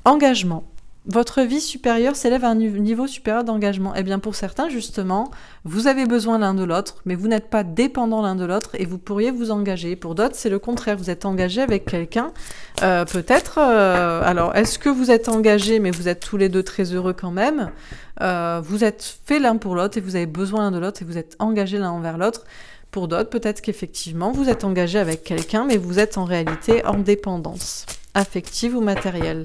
[SPEAKER 1] Engagement. Votre vie supérieure s'élève à un niveau supérieur d'engagement. Pour certains, justement, vous avez besoin l'un de l'autre, mais vous n'êtes pas dépendants l'un de l'autre et vous pourriez vous engager. Pour d'autres, c'est le contraire. Vous êtes engagé avec quelqu'un. Peut-être... alors, est-ce que vous êtes engagés, mais vous êtes tous les deux très heureux quand même? Vous êtes faits l'un pour l'autre et vous avez besoin l'un de l'autre et vous êtes engagés l'un envers l'autre. Pour d'autres, peut-être qu'effectivement, vous êtes engagé avec quelqu'un, mais vous êtes en réalité en dépendance, affective ou matérielle.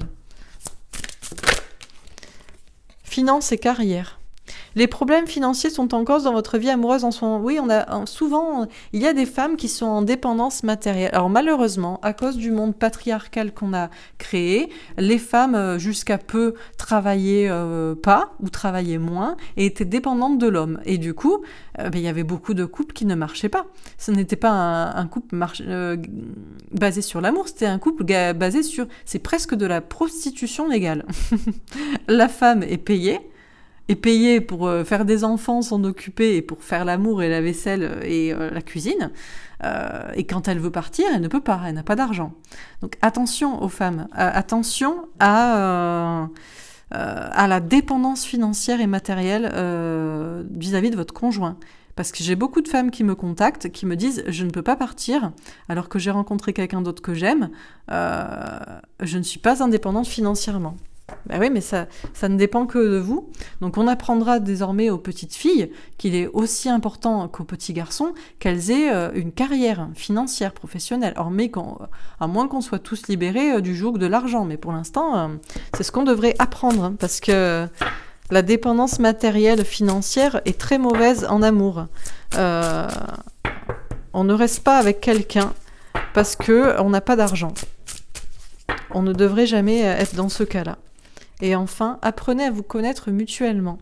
[SPEAKER 1] Finances et carrière. Les problèmes financiers sont en cause dans votre vie amoureuse en ce moment. Oui, souvent, il y a des femmes qui sont en dépendance matérielle. Alors malheureusement, à cause du monde patriarcal qu'on a créé, les femmes, jusqu'à peu, travaillaient pas ou travaillaient moins et étaient dépendantes de l'homme. Et du coup, il y avait beaucoup de couples qui ne marchaient pas. Ce n'était pas un couple basé sur l'amour, c'était un couple basé sur... C'est presque de la prostitution légale. La femme est payée pour faire des enfants, s'en occuper et pour faire l'amour et la vaisselle et la cuisine. Et quand elle veut partir, elle ne peut pas, elle n'a pas d'argent. Donc attention aux femmes, attention à la dépendance financière et matérielle vis-à-vis de votre conjoint. Parce que j'ai beaucoup de femmes qui me contactent, qui me disent « je ne peux pas partir alors que j'ai rencontré quelqu'un d'autre que j'aime, je ne suis pas indépendante financièrement ». Ben oui, mais ça ne dépend que de vous. Donc on apprendra désormais aux petites filles qu'il est aussi important qu'aux petits garçons qu'elles aient une carrière financière, professionnelle. À moins qu'on soit tous libérés du joug de l'argent. Mais pour l'instant, c'est ce qu'on devrait apprendre. Hein, parce que la dépendance matérielle financière est très mauvaise en amour. On ne reste pas avec quelqu'un parce qu'on n'a pas d'argent. On ne devrait jamais être dans ce cas-là. Et enfin, apprenez à vous connaître mutuellement.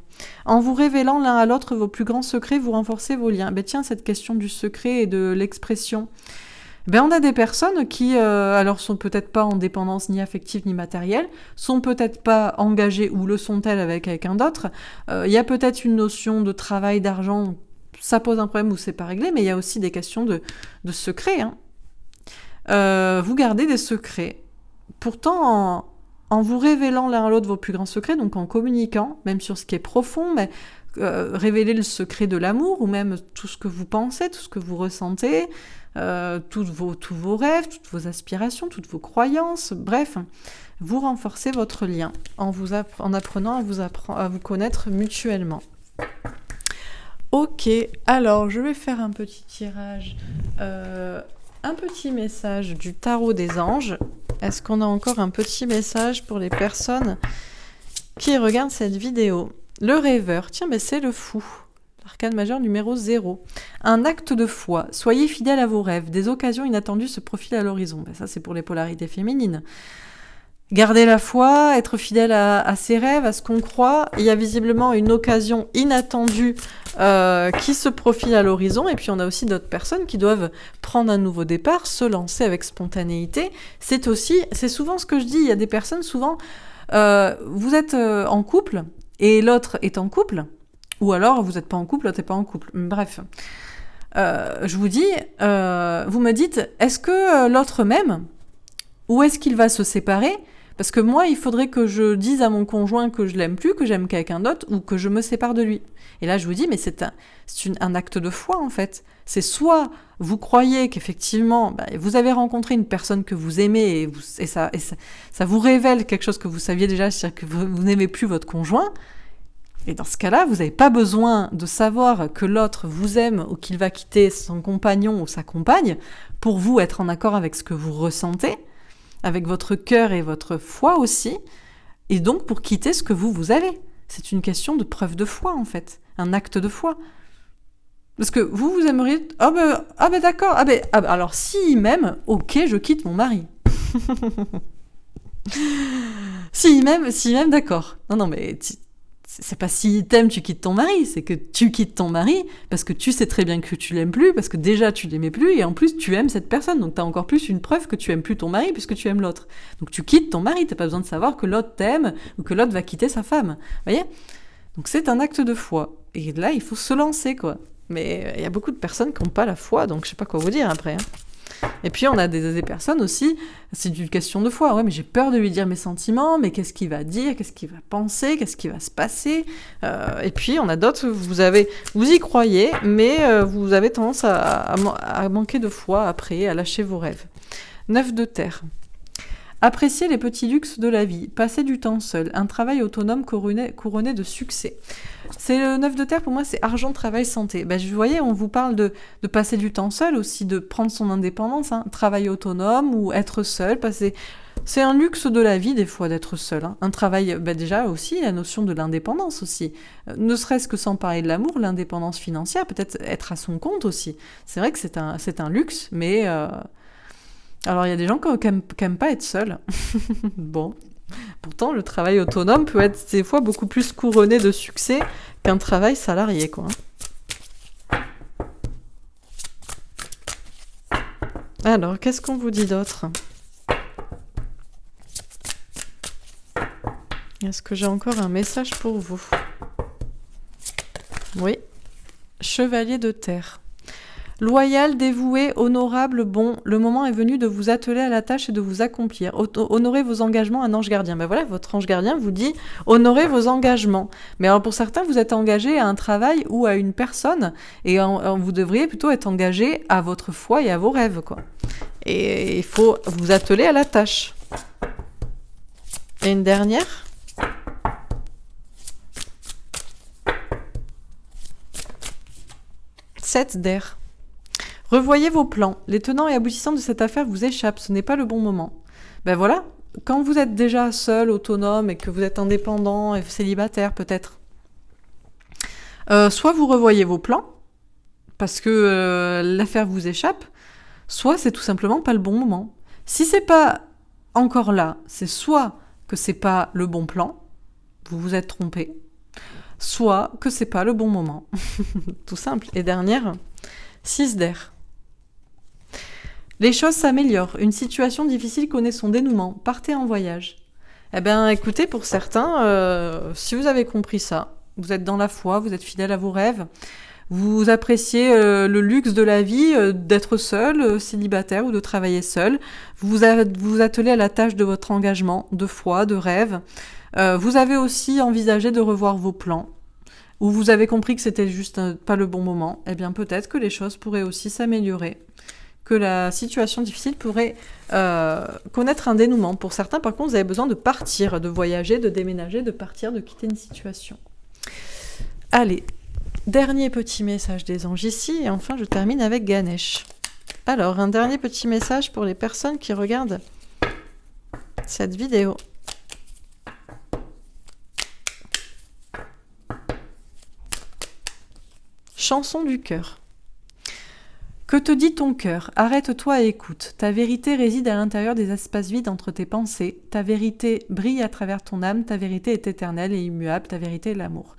[SPEAKER 1] En vous révélant l'un à l'autre vos plus grands secrets, vous renforcez vos liens. Ben tiens, cette question du secret et de l'expression. Ben on a des personnes qui, alors sont peut-être pas en dépendance ni affective ni matérielle, sont peut-être pas engagées ou le sont-elles avec quelqu'un d'autre. Il y a peut-être une notion de travail, d'argent, ça pose un problème ou c'est pas réglé, mais il y a aussi des questions de secret. Hein. Vous gardez des secrets. Pourtant, en vous révélant l'un à l'autre vos plus grands secrets, donc en communiquant, même sur ce qui est profond, mais révéler le secret de l'amour, ou même tout ce que vous pensez, tout ce que vous ressentez, tous vos rêves, toutes vos aspirations, toutes vos croyances, bref, vous renforcez votre lien en apprenant à vous connaître mutuellement. Ok, alors je vais faire un petit tirage, un petit message du tarot des anges. Est-ce qu'on a encore un petit message pour les personnes qui regardent cette vidéo ? Le rêveur, tiens, mais c'est le fou. L'arcane majeur numéro 0. Un acte de foi. Soyez fidèle à vos rêves. Des occasions inattendues se profilent à l'horizon. Ben, ça, c'est pour les polarités féminines. Garder la foi, être fidèle à ses rêves, à ce qu'on croit. Il y a visiblement une occasion inattendue qui se profile à l'horizon. Et puis on a aussi d'autres personnes qui doivent prendre un nouveau départ, se lancer avec spontanéité. C'est souvent ce que je dis. Il y a des personnes, souvent, vous êtes en couple et l'autre est en couple. Ou alors vous n'êtes pas en couple, l'autre n'est pas en couple. Bref. Je vous dis, vous me dites, est-ce que l'autre m'aime ? Ou est-ce qu'il va se séparer ? Parce que moi, il faudrait que je dise à mon conjoint que je l'aime plus, que j'aime quelqu'un d'autre, ou que je me sépare de lui. Et là, je vous dis, mais c'est un acte de foi, en fait. C'est soit vous croyez qu'effectivement, vous avez rencontré une personne que vous aimez, et ça vous révèle quelque chose que vous saviez déjà, c'est-à-dire que vous n'aimez plus votre conjoint. Et dans ce cas-là, vous n'avez pas besoin de savoir que l'autre vous aime ou qu'il va quitter son compagnon ou sa compagne pour vous être en accord avec ce que vous ressentez, avec votre cœur et votre foi aussi, et donc pour quitter ce que vous avez. C'est une question de preuve de foi, en fait, un acte de foi. Parce que vous aimeriez... d'accord, alors s'il m'aime, ok, je quitte mon mari. S'il m'aime, d'accord. Non, mais... C'est pas s'il t'aime, tu quittes ton mari, c'est que tu quittes ton mari parce que tu sais très bien que tu l'aimes plus, parce que déjà tu l'aimais plus, et en plus tu aimes cette personne, donc t'as encore plus une preuve que tu aimes plus ton mari puisque tu aimes l'autre. Donc tu quittes ton mari, t'as pas besoin de savoir que l'autre t'aime ou que l'autre va quitter sa femme. Voyez ? Donc c'est un acte de foi. Et là, il faut se lancer, quoi. Mais il y a beaucoup de personnes qui n'ont pas la foi, donc je sais pas quoi vous dire après. Et puis on a des personnes aussi, c'est une question de foi, ouais, mais j'ai peur de lui dire mes sentiments, mais qu'est-ce qu'il va dire, qu'est-ce qu'il va penser, qu'est-ce qui va se passer, et puis on a d'autres, vous y croyez, mais vous avez tendance à manquer de foi après, à lâcher vos rêves. 9 de terre. Appréciez les petits luxes de la vie, passez du temps seul, un travail autonome couronné de succès. C'est le 9 de terre, pour moi, c'est argent, travail, santé. Vous voyez, on vous parle de passer du temps seul aussi, de prendre son indépendance, hein, travail autonome ou être seul, c'est un luxe de la vie des fois d'être seul. Hein. Un travail, déjà aussi, la notion de l'indépendance aussi. Ne serait-ce que sans parler de l'amour, l'indépendance financière, peut-être être à son compte aussi. C'est vrai que c'est un luxe, mais... Alors, il y a des gens qui n'aiment pas être seuls. Bon. Pourtant, le travail autonome peut être des fois beaucoup plus couronné de succès qu'un travail salarié, quoi. Alors, qu'est-ce qu'on vous dit d'autre ? Est-ce que j'ai encore un message pour vous ? Oui. Chevalier de terre. Loyal, dévoué, honorable, bon, le moment est venu de vous atteler à la tâche et de vous accomplir. Honorez vos engagements, un ange gardien. Ben voilà, votre ange gardien vous dit honorez vos engagements. Mais alors pour certains, vous êtes engagé à un travail ou à une personne et vous devriez plutôt être engagé à votre foi et à vos rêves, quoi. Et il faut vous atteler à la tâche. Et une dernière ? 7 d'air. Revoyez vos plans. Les tenants et aboutissants de cette affaire vous échappent. Ce n'est pas le bon moment. Ben voilà, quand vous êtes déjà seul, autonome et que vous êtes indépendant et célibataire peut-être, soit vous revoyez vos plans parce que l'affaire vous échappe, soit c'est tout simplement pas le bon moment. Si c'est pas encore là, c'est soit que c'est pas le bon plan, vous vous êtes trompé, soit que c'est pas le bon moment. Tout simple. Et dernière, 6 d'air. Les choses s'améliorent. Une situation difficile connaît son dénouement. Partez en voyage. Eh bien, écoutez, pour certains, si vous avez compris ça, vous êtes dans la foi, vous êtes fidèle à vos rêves, vous appréciez le luxe de la vie, d'être seul, célibataire ou de travailler seul, vous attelez à la tâche de votre engagement, de foi, de rêve. Vous avez aussi envisagé de revoir vos plans, ou vous avez compris que c'était juste pas le bon moment. Eh bien, peut-être que les choses pourraient aussi s'améliorer, que la situation difficile pourrait connaître un dénouement. Pour certains, par contre, vous avez besoin de partir, de voyager, de déménager, de partir, de quitter une situation. Allez, dernier petit message des anges ici, et enfin je termine avec Ganesh. Alors, un dernier petit message pour les personnes qui regardent cette vidéo. Chanson du cœur. Que te dit ton cœur ? Arrête-toi et écoute. Ta vérité réside à l'intérieur des espaces vides entre tes pensées. Ta vérité brille à travers ton âme. Ta vérité est éternelle et immuable. Ta vérité est l'amour.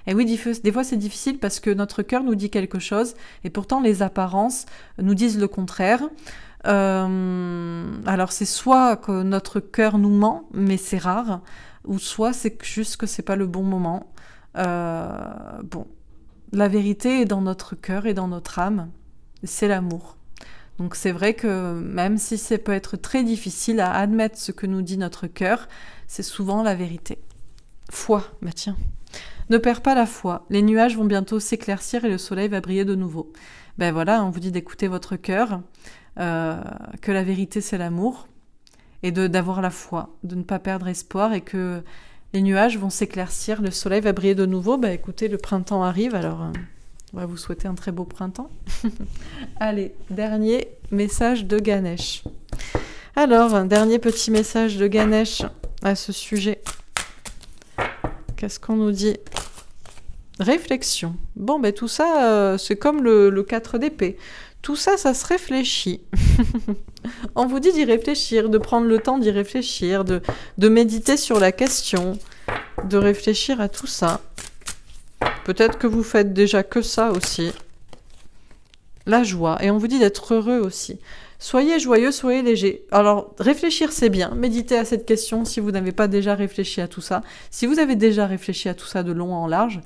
[SPEAKER 1] Et oui, des fois c'est difficile parce que notre cœur nous dit quelque chose et pourtant les apparences nous disent le contraire. Alors c'est soit que notre cœur nous ment, mais c'est rare, ou soit c'est juste que c'est pas le bon moment. Bon, la vérité est dans notre cœur et dans notre âme. C'est l'amour. Donc c'est vrai que même si ça peut être très difficile à admettre ce que nous dit notre cœur, c'est souvent la vérité. Foi, bah tiens. Ne perds pas la foi. Les nuages vont bientôt s'éclaircir et le soleil va briller de nouveau. Ben voilà, on vous dit d'écouter votre cœur, que la vérité c'est l'amour, et d'avoir la foi, de ne pas perdre espoir et que les nuages vont s'éclaircir, le soleil va briller de nouveau. Ben écoutez, le printemps arrive, alors... on va vous souhaiter un très beau printemps. Allez, dernier message de Ganesh. Alors, un dernier petit message de Ganesh à ce sujet. Qu'est-ce qu'on nous dit ? Réflexion. Bon, ben tout ça, c'est comme le 4 d'épée. Tout ça, ça se réfléchit. On vous dit d'y réfléchir, de prendre le temps d'y réfléchir, de méditer sur la question, de réfléchir à tout ça. Peut-être que vous faites déjà que ça aussi. La joie. Et on vous dit d'être heureux aussi. Soyez joyeux, soyez léger. Alors, réfléchir, c'est bien. Méditez à cette question si vous n'avez pas déjà réfléchi à tout ça. Si vous avez déjà réfléchi à tout ça de long en large,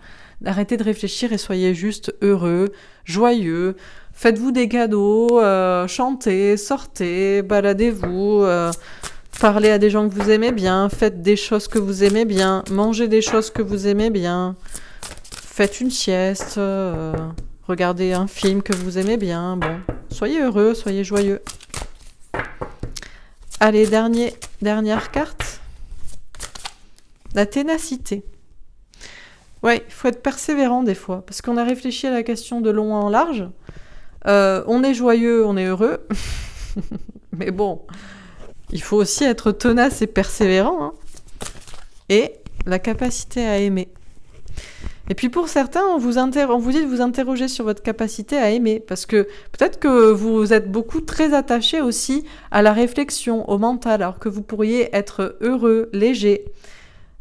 [SPEAKER 1] arrêtez de réfléchir et soyez juste heureux, joyeux. Faites-vous des cadeaux, chantez, sortez, baladez-vous, parlez à des gens que vous aimez bien, faites des choses que vous aimez bien, mangez des choses que vous aimez bien. Faites une sieste, regardez un film que vous aimez bien. Bon, soyez heureux, soyez joyeux. Allez, dernière carte. La ténacité. Ouais, il faut être persévérant des fois, parce qu'on a réfléchi à la question de long en large. On est joyeux, on est heureux. Mais bon, il faut aussi être tenace et persévérant. Hein. Et la capacité à aimer. Et puis pour certains, on vous dit de vous interroger sur votre capacité à aimer, parce que peut-être que vous êtes beaucoup très attaché aussi à la réflexion, au mental, alors que vous pourriez être heureux, léger,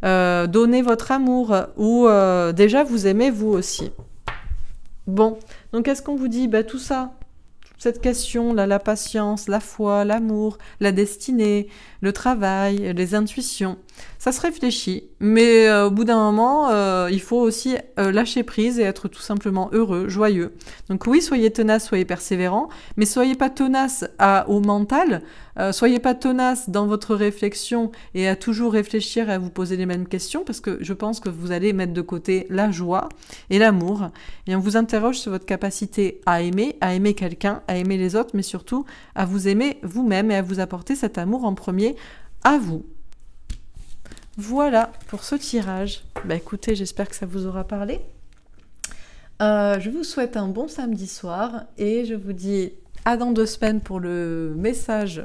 [SPEAKER 1] donner votre amour, ou déjà vous aimez vous aussi. Bon, donc qu'est-ce qu'on vous dit ? Tout ça, cette question, la patience, la foi, l'amour, la destinée, le travail, les intuitions. Ça se réfléchit, mais au bout d'un moment, il faut aussi lâcher prise et être tout simplement heureux, joyeux. Donc oui, soyez tenace, soyez persévérant, mais soyez pas tenace au mental, soyez pas tenace dans votre réflexion et à toujours réfléchir et à vous poser les mêmes questions, parce que je pense que vous allez mettre de côté la joie et l'amour, et on vous interroge sur votre capacité à aimer quelqu'un, à aimer les autres, mais surtout à vous aimer vous-même et à vous apporter cet amour en premier à vous. Voilà pour ce tirage. Bah écoutez, j'espère que ça vous aura parlé. Je vous souhaite un bon samedi soir et je vous dis à dans 2 semaines pour le message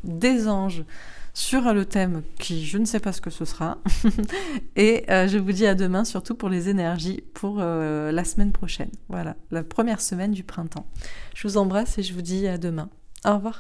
[SPEAKER 1] des anges sur le thème qui, je ne sais pas ce que ce sera. Et je vous dis à demain, surtout pour les énergies pour la semaine prochaine. Voilà, la première semaine du printemps. Je vous embrasse et je vous dis à demain. Au revoir.